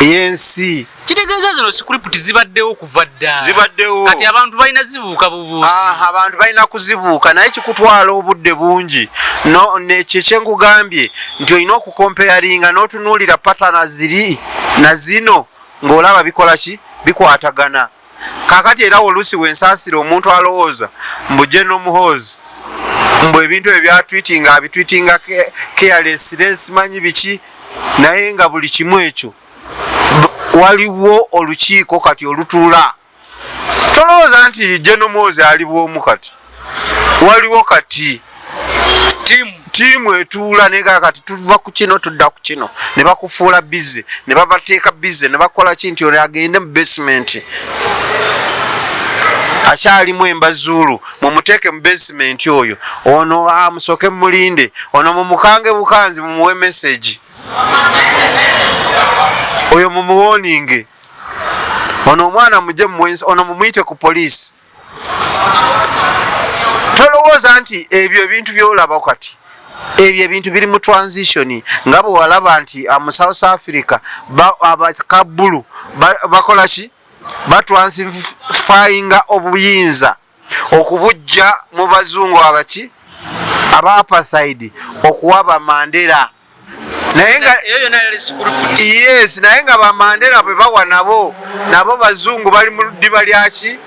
yensi kitegeeza zino script zibaddewo kuva dda zibaddewo kati abantu balina zibuuka bubuusi abantu balina kuzibuuka naye kikutwala obudde bungi no nekye nkugambye nti olina okukompeyaringa n'otunuulira patana ziri na zino ng'olaba bikola ki bikwatagana kakati era oluusi wensaasira omuntu alowooza mbu General Muhoozi mbu ebintu ebyatwitinga abitwitinga careless manyi biki naye nga buli kimu ekyo waliwo olukiiko kati olutuula tolowooza nti Genomoze alibwomu kati waliwo kati tiimu etuula nega kati tuva ku kino tudda ku kino ne bakufuula bize ne babateeka bize ne bakola ki nti ono agende mu basement akyalimu Embazulu mumuteeke mu basement oyo ono musooke mulinde ono mumukange bukanzi mumuwe message oyo mumuwoninge ono omwana muje mumwensi ono mumuyite ku poliisi. Tolowooza nti ebyo ebintu byolaba kati ebyo ebintu biri mu transition nga bwe walaba nti mu South Africa abakabulu bakola ki batransferinga obuyinza okubujja mu bazungu abaki aba apartheid okuwa ba Mandela naye nga ba Mandela bwe bawa nabo bazungu bali mu ddiba lyaki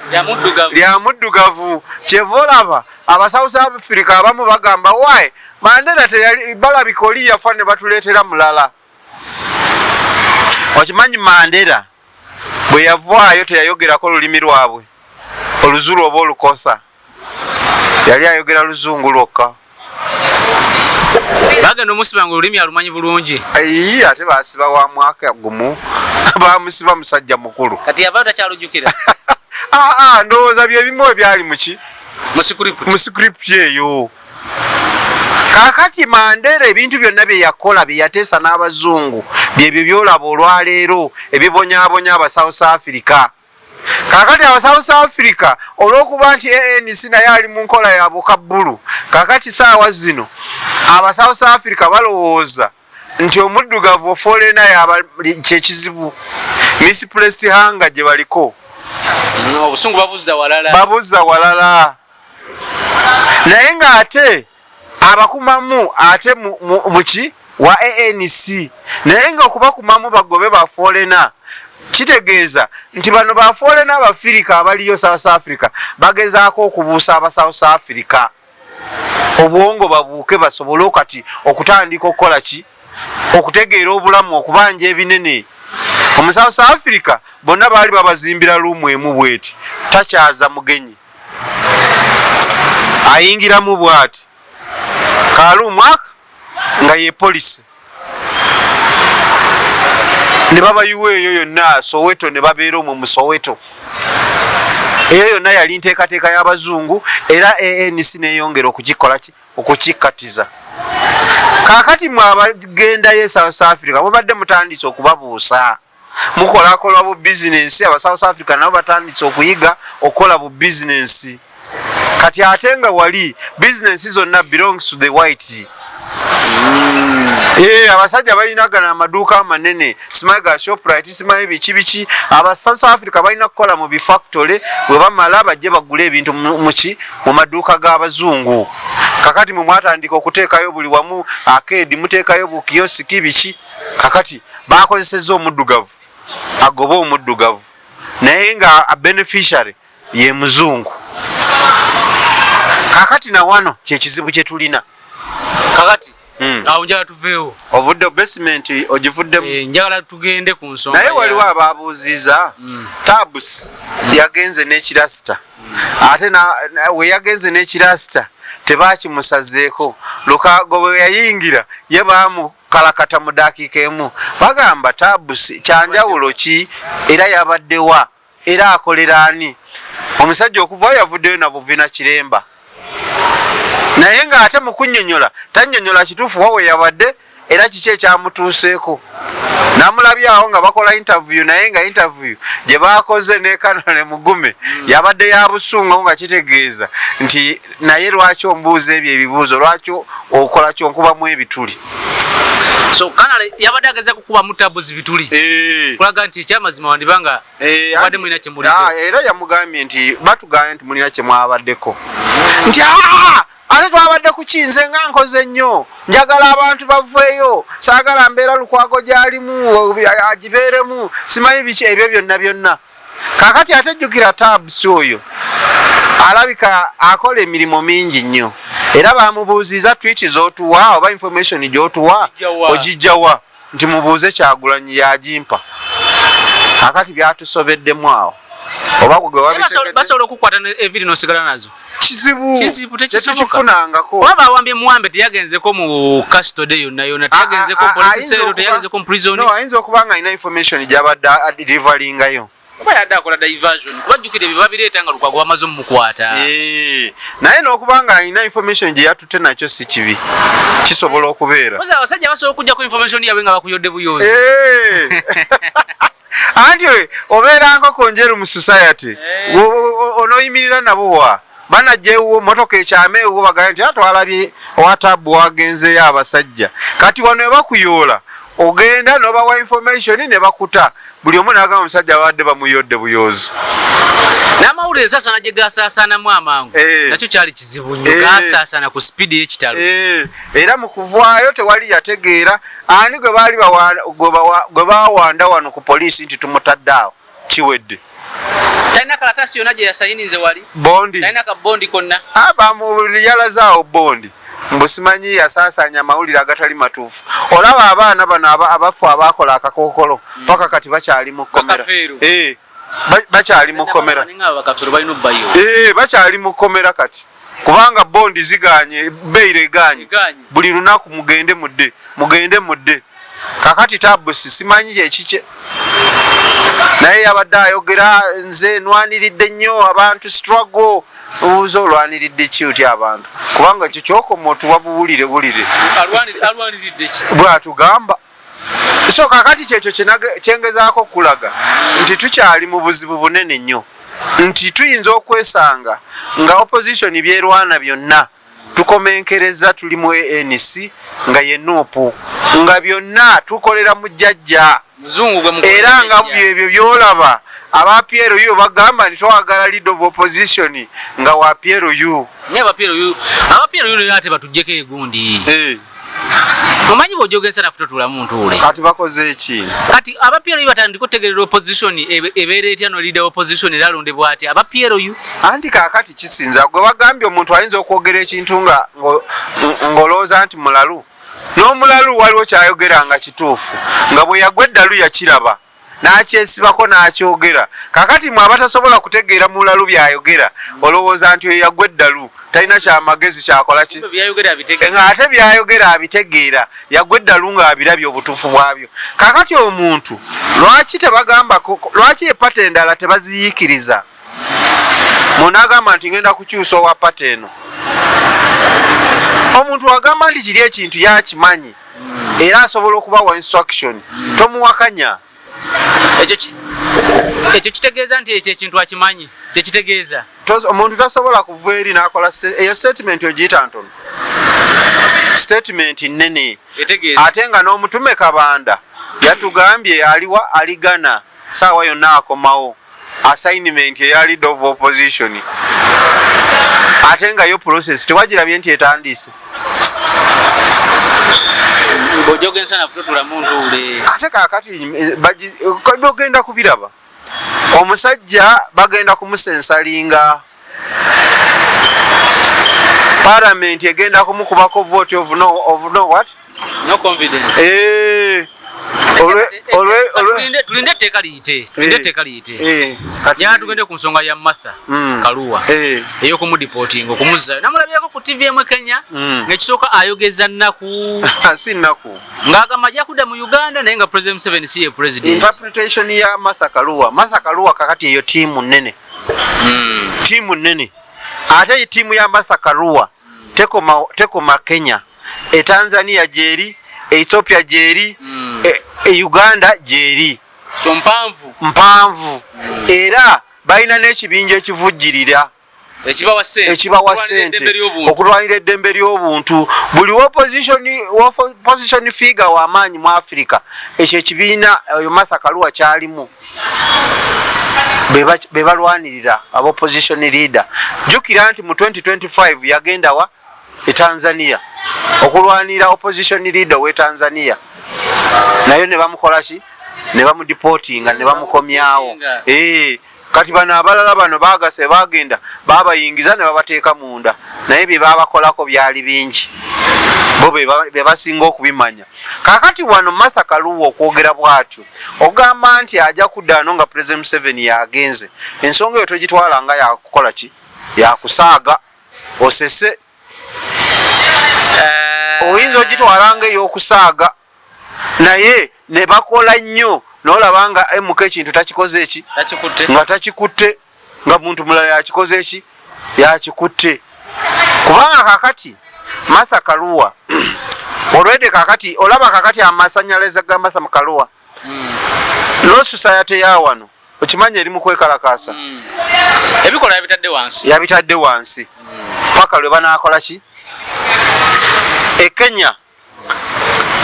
lya muddugavu kyevolaba aba South Africa abamu bagamba why Mandela teyali balabikoli yafa ne batuleetera mulala. Okimanyi Mandela bwe yavaayo teyayogerako lulimi lwabwe oluzulu oba olukosa yali ayogera luzungu lwokka. Bagenda omusiba nga olulimi alumanyi bulungi. Ate basiba wa mwaka gumu bamusiba musajja mukulu kati yavaayo takyalujjukira. Ndowooza bye bimu ebyali muki mu script eyo. Kakati Mandela ebintu byonna bye yakola bye yateesa n'abazungu byebyo byolaba olwaleero ebibonyaabonya aba South Africa. Kakati aba South Africa olw'okuba nti ANC naye ali mu nkola ya bukabbulu kakati saawa zino aba South Africa balowooza nti omuddugavu ofoolena yaba kyekizibu. Miss Press Hanga gye baliko obusungu babuzza walala naye ng'ate abakumamu ate muki wa ANC naye nga okubakumamu bagobe ba foolena kitegeeza nti bano ba foolena abafirika abaliyo South Africa bagezaako okubuusa aba South Africa obwongo babuuke basobole kati okutandika okukola ki okutegeera obulamu okubanja ebinene. Omu South Africa bonna baali babazimbira luumu emu bweti takyaza mugenyi ayingiramu bwati kaaluumu aka nga ye polisi ne babayuwa eyo yonna Soweto ne babeera omwo mu Soweto. Eyo yonna yali nteekateeka y'abazungu era ANC neeyongera okugikola ki okukikkatiza. Kaakati mwe abagendayo South Africa mubadde mutandise okubabuusa mukolakola bu bizinensi aba South Africa nabo batandise okuyiga okukola bu bizinensi kati ate nga wali bizinensi zonna belongs to the white. Abasajja balinagana amaduuka amanene simanyi ga Shoprite simanyi biki aba South Africa balina kukola mu bifactory bwe bamala bajje bagula ebintu mu maduuka g'abazungu. Kakati mwe mwatandika okuteekayo buli wamu arcade muteekayo bukiyosiki biki kakati bakozesezza omuddugavu agoba omuddugavu naye nga a beneficiary ye muzungu. Kakati na wano kyekizibu kye tulina kakati awo njagala tuveewo ovudde basement ogivuddemu njagala tugende ku nsonga naye waliwo abaabuuziza Tabs yagenze n'ekirasita ate we yagenze n'ekirasita tebakimusazeeko Lukago bwe yayingira ye baamukalakata mu dakiika emu bagamba Tabs kyanjawulo ki era yabaddewa era akolera ani. Omusajja okuvayo yavuddeyo na buvina kiremba naye ng'ate mu kunnyonnyola tannyonnyola kituufu wawe yabadde era kiki ekyamutuuseeko. Namulabye awo nga bakola interview naye nga interview gye baakoze ne Kanale Mugume yabadde ya busungu nga kitegeeza nti naye lwaki ombuuza ebyo ebibuuzo lwaki okola kyonkubamu ebituli. So Kanale yabadde ageza kukuba mu Tabs bituli kulaga nti ekyamazima wandibanga wadde mulina kye muliko era yamugambye nti batugambye nti mulina kye mwabaddeko nti ate twabadde kukinze nga nkoze nnyo njagala abantu baveeyo saagala mbeera Lukwago gy'alimu agibeeremu simanyi biki ebyo byonna. Kakati ate jjukira Tabs oyo alabika akola emirimu mingi nnyo era bamubuuziza tweet z'otuwa oba information gy'otuwa ogijjawa nti mubuuze Kyagulanyi yagimpa. Kakati byatusobeddemu awo oba gwe wabitegedde basobola okukwata eviri n'osigala nazo kizibu tekifunangako oba bawambye muwambe teyagenzeko mu custody yonna teyagenzeko police cell teyagenzeko mu prison ayinza okuba nga alina information gy'abadde deliveringayo oba yadde akola diversion kubajjukira ebyo babireeta nga Lukwago bamaze omukwata naye n'okuba nga alina information gye yatutte nakyo si kibi kisobola okubeera abasajja basobola okugjako information yaabwe nga bakuyodde buyozi anti obeeranga konjeru mu society onoyimirira nabo wa banajjewo motoka ekyameewo bagambye nti atwalabye owatabu wagenzeyo abasajja kati wano ebakuyoola ogenda nobawa information ne bakuta buli omu n'agamba omusajja abadde bamuyodde buyozi n'amawulire saasaana gye gasaasaanamu amangu nakyo kyali kizibu nnyo gasaasaana ku speed y'ekitalo era mu kuvaayo tewali yategeera ani gwe baawanda wano ku poliisi nti tumutadde awo kiwedde talina kalatasi yonna gye yasayininze wali bondi talina ka bondi konna bamuyalazaawo bondi mbusimanyi yasaasaanya amawulire agatali matuufu olaba abaana bano abafu abaakola akakookolo paka kati bakyali mu kkomera bakyali mu kkomera bakyali mu kkomera kati kubanga bondi ziganye beyire eganye buli lunaku mugende mudde kakati tabusi simanyi kyekikye naye yabadde ayogera nze nwaniriddde nnyo abantu struggle ubuuza olwaniridde ki oti abantu kubanga ekyo kyokoma otuwa buwulire bwatugamba so kakati kyekyo kyengezaako okulaga nti tukyali mu buzibu bunene nnyo nti tuyinza okwesanga nga opposition byerwana byonna tukomenkereza tuli mu ANC nga ye nuupu nga byonna tukolera mu jjajja era nga byebyo byolaba aba PLU bagamba nti twagala lead of opposition nga wa PLU aba PLU yate batujjeko egundi mumanyi bw'ojogesa nafuta tulamu ntuule kati bakoze eki kati aba PLU batandika okutegerera opposition ebeera etya no leader opposition era alondebwa ati aba PLU anti kaakati kisinza gwe bagambye omuntu ayinza okwogera ekintu nga ng'olowooza nti mulalu n'omulalu waliwo kyayogera nga kituufu nga bwe yagwa eddalu yakiraba n'akyesibako n'akyogera kakati mwe abatasobola kutegeera mulalu byayogera olowooza nti oyo yagwa eddalu talina kyamagezi kyakola ki ate byayogera abitegeera yagwa eddalu ng'abirabye obutuufu bwabyo kakati omuntu lwaki tebagambako lwaki epata endala tebaziyiikiriza mundu agamba nti ngenda kukyusa owa pata eno omuntu agamba nti kiri ekintu yakimanyi era asobola okubawa instruction tomuwakanya ekyo kitegeeza nti ekyo ekintu akimanyi kyekitegeeza omuntu tasobola kuva eri n'akola eyo statement ogiyita ntono statement nnene ate nga n'omutume Kabanda yatugambye aliwa aligana saawa yonna akomawo assignment eya leader of opposition ate nga yo process tewagirabye nti etandise ate kaakati bagenda kubiraba omusajja bagenda kumusensalinga parliament egenda kumukubako vote of no what no confidence tulinde etteeka liyite jana tugende ku nsonga ya Martha Karua ey'okumudipotinga okumuzzayo namulabyeko ku TV emu Kenya ng'ekisooka ayogeza nnaku si nnaku ng'agamba ajja kudda mu Uganda naye nga President Museveni si ye president interpretation ya Martha Karua kakati eyo tiimu nnene ate tiimu ya Martha Karua tekoma Kenya Tanzania gyeri Ethiopia gyeri Uganda gyeri so mpanvu era balina n'ekibinja ekivujjirira ekibawa ssente okulwanira eddembe ly'obuntu buli opposition figure w'amaanyi mu Africa ekyo ekibiina oyo Martha Karua kyalimu be balwanirira aba opposition leader jjukira nti mu 2025 yagenda wa Tanzania okulwanira opposition leader we Tanzania nayo ne bamukola ki ne bamudipotinga ne bamukomyawo kati bano abalala bano bagase bagenda babayingiza ne babateeka munda naye bye babakolako byali bingi bo be basinga okubimanya. Kakati wano Martha Karua okwogera bwatyo ogamba nti ajja kuddaano nga President Museveni yagenze, ensonga eyo togitwala nga yakukola ki, yakusaaga osese. Oyinza ogitwala nga ey'okusaaga naye ne bakola nnyo n'olaba nga MK ekintu takikoze eki nga takikutte, nga muntu mulala yakikoze eki yakikutte. Kubanga kakati Martha Karua olwedde kakati olaba kakati amasanyalaze ga Martha Karua no society ya wano okimanya eri mu kwekalakaasa ebikola yabitadde wansi paka lwe banaakola ki. Kenya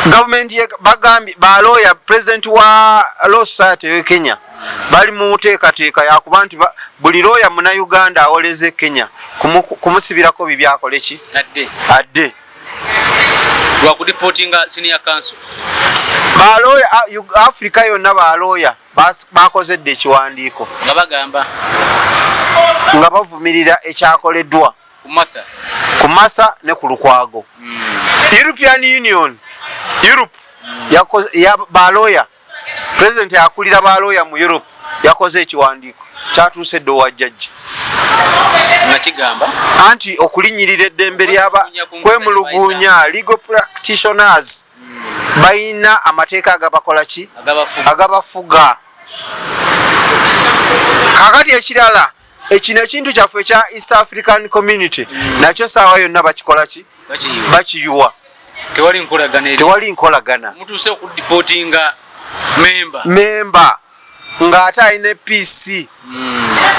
government bagambi baloya president wa Law Society e Kenya bali mu teekateeka yakuba nti buli lawyer muna Uganda awoleze Kenya kumusibirako bibyakole ki adde lwa kudipotinga senior council. Baloya Africa yonna baloya bakozedde ekiwandiiko nga bagamba nga bavumirira ekyakoleddwa ku Martha ne ku Lukwago. European Union Europe ya baloya president yakulira baloya mu Europe yakoze ekiwandiiko kyatuuse ddo wa judge nga kigamba anti okulinyirira eddembe lyaba kwemulugunya legal practitioners bayina amateeka agabakola ki agabafuga. Kakati ekirala ekino ekintu kyaffe ekya East African Community nakyo saawa yonna bakikola ki bakiyuwa. Tewali nkolagana mutuse okudipotinga memba ng'ate alina PC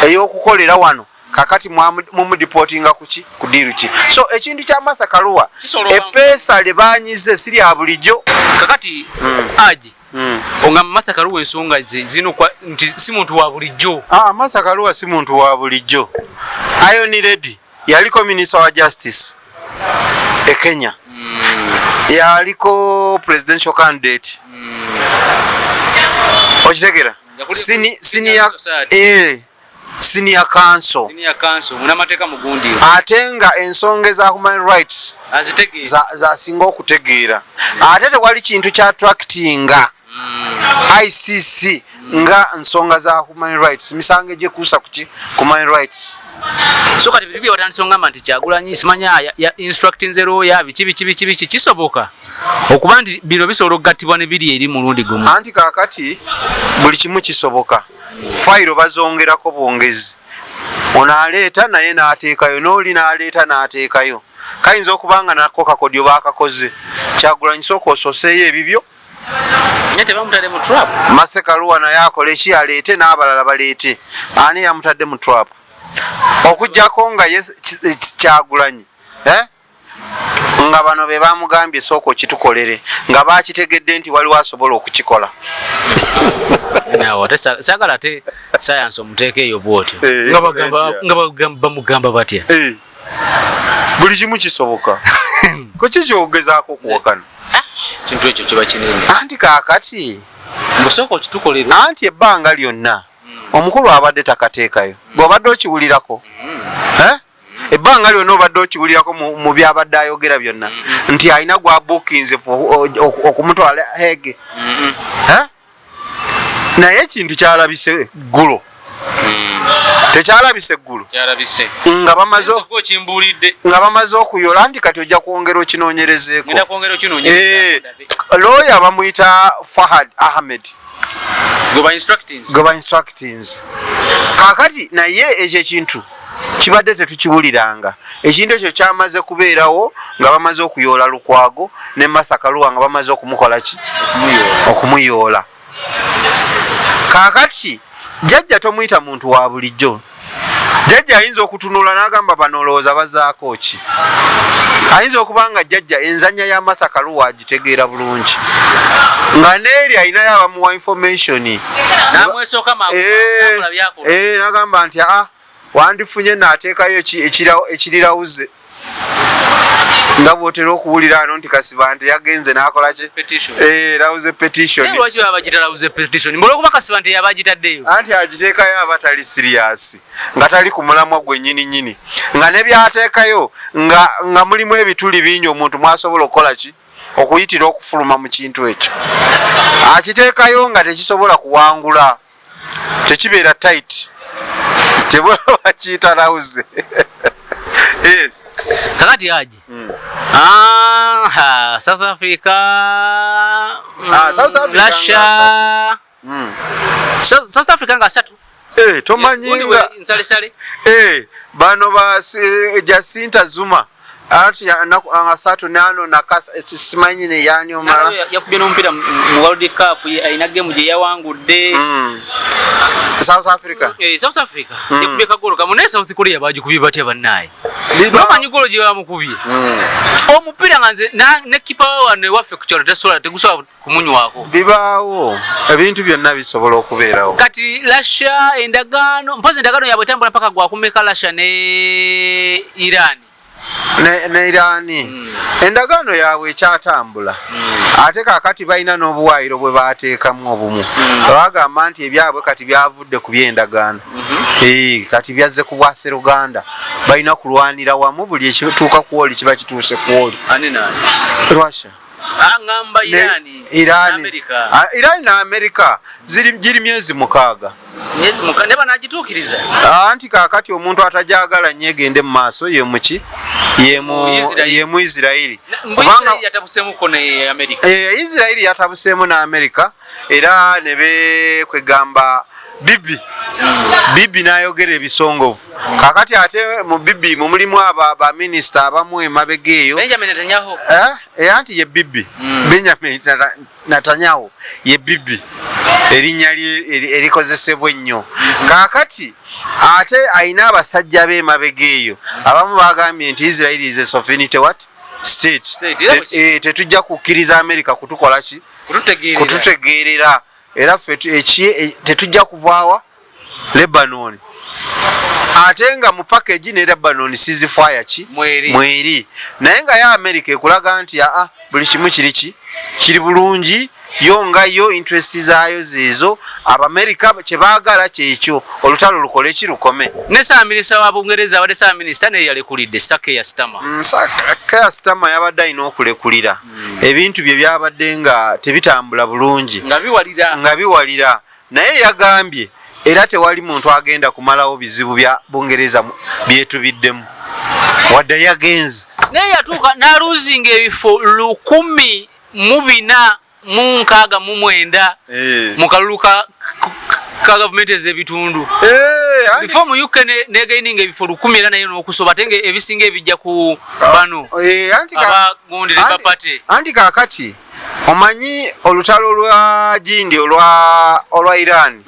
ey'okukolera wano kakati mumudipotinga kuki ku diiru ki. So ekintu kya Martha Karua epeesa lye banyize si lya bulijjo. Kakati aji onga Martha Karua ensonga zino nti si muntu wa bulijjo. Martha Karua si muntu wa bulijjo. Iron Lady yaliko minister wa justice e Kenya yaliko presidential candidate okitegera senior council munamateeka mugundi ate nga ensonga za human rights zasinga okutegeera ate tewali kintu kya attractinga ICC nga nsonga za human rights misango egyekuusa ku human rights. So kati bibi watansonga manti Kyagulanyi simanya ya instructing zero ya bichi kisoboka okuba nti bino bisobola okugattibwa ne biri eri mulundi gumu. Anti kakati buli kimu kisoboka fayiro bazongerako bwongezi onaleeta naye n'ateekayo n'oli n'aleeta n'ateekayo kayinza okubanga nako kakodyo baakakoze Kyagulanyi sooka ososeeyo ebibyo tebamutadde mu trap. Martha Karua naye akole eki aleete n'abalala baleete ani yamutadde mu trap okujjako nga Kyagulanyi nga bano be bamugambye sooka okitukolere nga bakitegedde nti waliwo asobola okukikola. Sagala ate science omuteeka eyo bwotyo nga bamugamba batya buli kimu kisoboka kuki kyogezaako okuwakana kintu ekyo kiba kinene anti kaakati mbusooka okitukolere anti ebbanga lyonna omukulu abadde takateekayo bw'obadde okiwulirako ebbanga lyonna obadde okiwulirako mu byabadde ayogera byonna nti alina gwabukinze okumutwala Hege naye ekintu kyalabise ggulo tekyalabise eggulu nga bamaze okuyola nti kati ojja kwongera okinoonyerezeeko. Lawyer bamuyita Fahad Ahmed goba instructings kakati naye ekyo ekintu kibadde tetukiwuliranga ekintu ekyo kyamaze kubeerawo nga bamaze okuyoola Lukwago ne Martha Karua nga bamaze okumukola ki okumuyoola. Kakati jjajja tomuyita muntu wa bulijjo. Jjajja ayinza okutunula n'agamba bano olowooza bazaako ki. Ayinza okubanga jjajja enzanya ya Martha Karua agitegeera bulungi nga neeri ayinayo abamuwa information n'agamba nti wandifunye naateekayo ekirirauze nga bwotera okuwulira ano nti Kasibante yagenze n'akola ki lawuze petition lwaki babagita lawuze petition mbolokuba Kasibante yabagitaddeyo anti agiteekayo aba tali serious nga tali ku mulamwa gwe nnyini nga ne byateekayo nga mulimu ebituli bingi omuntu mwasobola okukola ki okuyitira okufuluma mu kintu ekyo akiteekayo nga tekisobola kuwangula tekibeera tight tebola bakiyita lawuze yes kakati aje South Africa Russia South Africa nga 3 tomanyinga nsale bano ba Jacinta Zuma ati asatu nano nakasa simanyi ne yani omala yakubye n'ompira mu World Cup ayina game je yawangudde South Africa South Africa yakubye kagolo kamune South Korea bagikubye batya bannaye bamanyi golo je bamukubye omupira nganze ne kipa wane waffe ku kyalo tesola tegusoba kumunywako bibaawo ebintu byonna bisobola okubeerawo kati Russia endagano mpoze endagano yabwe tambula paka gwa kumeka Russia ne Iran ne Irani endagano yaabwe ekyatambula ate kakati balina n'obuwaayiro bwe baateekamu obumu bagamba nti ebyabwe kati byavudde ku by'endagano kati byazze ku bwaseruganda balina kulwanira wamu buli ekituuka ku oli kiba kituuse ku oli Russia ngamba Irani na Amerika giri myezi 6 neba nagituukiriza anti kakati omuntu atajagala nnyo egende mu maaso ye muki ye mu Israeli kubanga yatabuseemuko ne Amerika Israeli yatabuseemu na Amerika era ne bekwegamba Bibi nayogera ebisongovu kakati ate mu Bibi mulimu aba minister abamu emabegeeyo Benjamin Netanyahu anti ye Bibi Benjamin Netanyahu ye Bibi erinnya erikozesebwa ennyo kakati ate ayina abasajja b'emabegeeyo abamu bagambye nti Israel is a sovereignty state tetujja kukkiriza Amerika kutukola ki kututegeerera era ffe tetujja kuvaawa Lebanon ate nga mu package ne Lebanon ceasefire ki mweri naye nga ya Amerika ekulaga nti buli kimu kiri bulungi yo interest zaayo zezo Abamerika kye baagala kyekyo olutalo lukole kirukome ne Saaminista wa Bungereza wadde Saaminista ne yalekulidde Keir Starmer Keir Starmer yabadde alina okulekulira ebintu bye byabadde nga tebitambula bulungi nga biwalira naye yagambye era tewali muntu agenda kumalawo bizibu bya Bungereza byetubiddemu wadde yagenze naye yatuuka n'aluzinga ebifo 1,469 mu kalulu ka gavumenti ez'ebitundu before mu UK negaininga ebifo 1000 era naye n'okusoba ate nga ebisinga ebijja ku bano abagondere bapate anti kakati omanyi olutalo lwa Gindi olwa Iran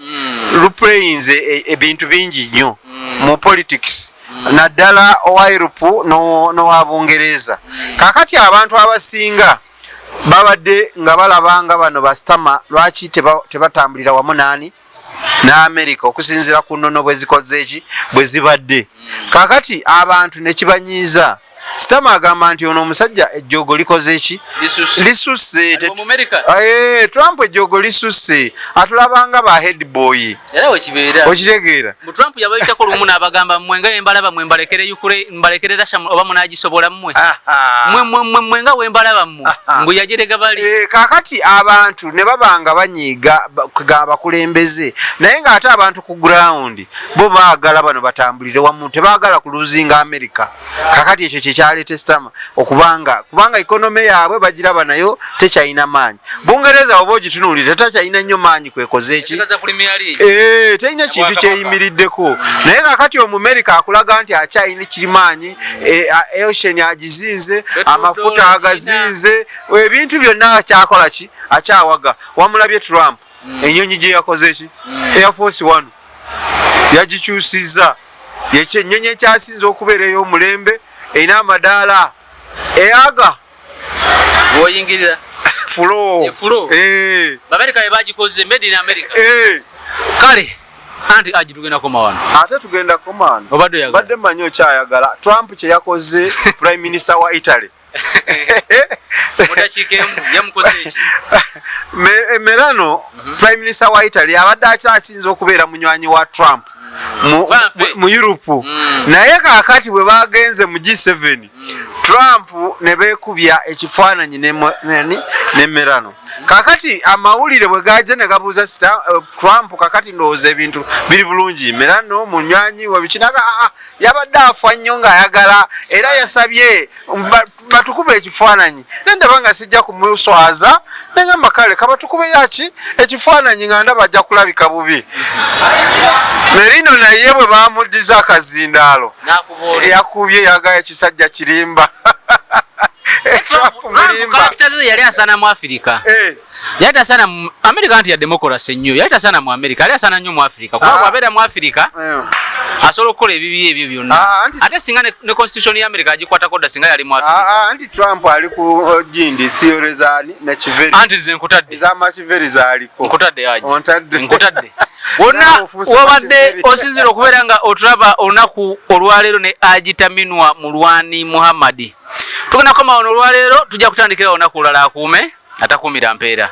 luplayinze ebintu bingi nnyo mu politics naddala owa Europe n'owa Bungereza kakati abantu abasinga babadde nga balabanga bano basitama lwaki tebatambulira wamu nani na Amerika okusinzira ku nnono bwe zibadde kakati abantu ne kibanyiiza Starmer agamba nti ono omusajja ejjogo likoze eki lisusse Trump ejjogo lisusse atulabanga ba head boy era wekibeera okitegeera Trump yabayitako lumu n'abagamba mwenga embalaba mwembalekere Ukraine mbalekere Russia oba munagisobola mmwe mwenga wembalaba mmwe ngu yajerega bali kakati abantu ne babanga banyiiga abakulembeze naye nga ate abantu ku ground bo baagala bano batambulire wamu tebaagala kuluzinga Amerika kakati ekyo kyaleeta Starmer kubanga economy yaabwe bagiraba nayo tekyalina maanyi Bungereza oba ogitunuulira tekyalina nnyo maanyi kwekoze eki terina kintu kyeyimiriddeko naye kakati Omumerika akulaga nti akyalina kirimaanyi ocean agizinze amafuta agazinze ebintu byonna akyakola ki akyawaga wamulabye Trump ennyonyi gye yakoze eki Air Force One yagikyusizza ennyonyi ekyasinze okubeera ey'omulembe erina amadaala eyaga oyingirira fulo Amerika ebagikoze made in America kale anti aji tugenda koma wano ate tugenda koma wano badde manyi okyayagala Trump kye yakoze prime minister wa Italy Mudachikemu yamukoze ki? Merano Prime Minister wa Italy abadde akyasinze okubeera munywanyi wa Trump mu Europe. Naye kaakati bwe bagenze mu G7 Trump ne beekubya ekifaananyi ne Merano. Kakati amawulire bwe gaje ne gabuuza Trump kakati ndowooza ebintu biri bulungi. Merano munywanyi wa bikinaga yabadde afa nnyo ng'ayagala era yasabye batukube ekifaananyi. Nendaba nga sijja kumuswaza nengamba kale kabatukube yaki ekifaananyi nga ndaba ajja kulabika bubi. Merino naye bwe bamuddiza akazindaalo yakubye yagaya ekisajja kirimba. Yali asana mu Afrika. Yali asana mu Amerika anti ya democracy nnyo. Yali asana mu Amerika. Yali asana nnyo mu Afrika. Kuba bwabeera mu Afrika asobola okukola ebibi ebyo byonna. Ate singa ne constitution ya Amerika agikwata kodda singa yali mu Afrika. Anti Trump ali ku jindi siyorezani na Kiveri. Anti ze nkutadde. Zama Kiveri zaliko. Nkutadde yaji. Ontadde. Nkutadde. Wonna wabadde osinzira okubeera nga otulaba olunaku olwaleero ne agitaminwa Mulwani Muhammad. Tugenda koma ono olwaleero tujja kutandikira olunaku olulala akuume atakuumira mpeera.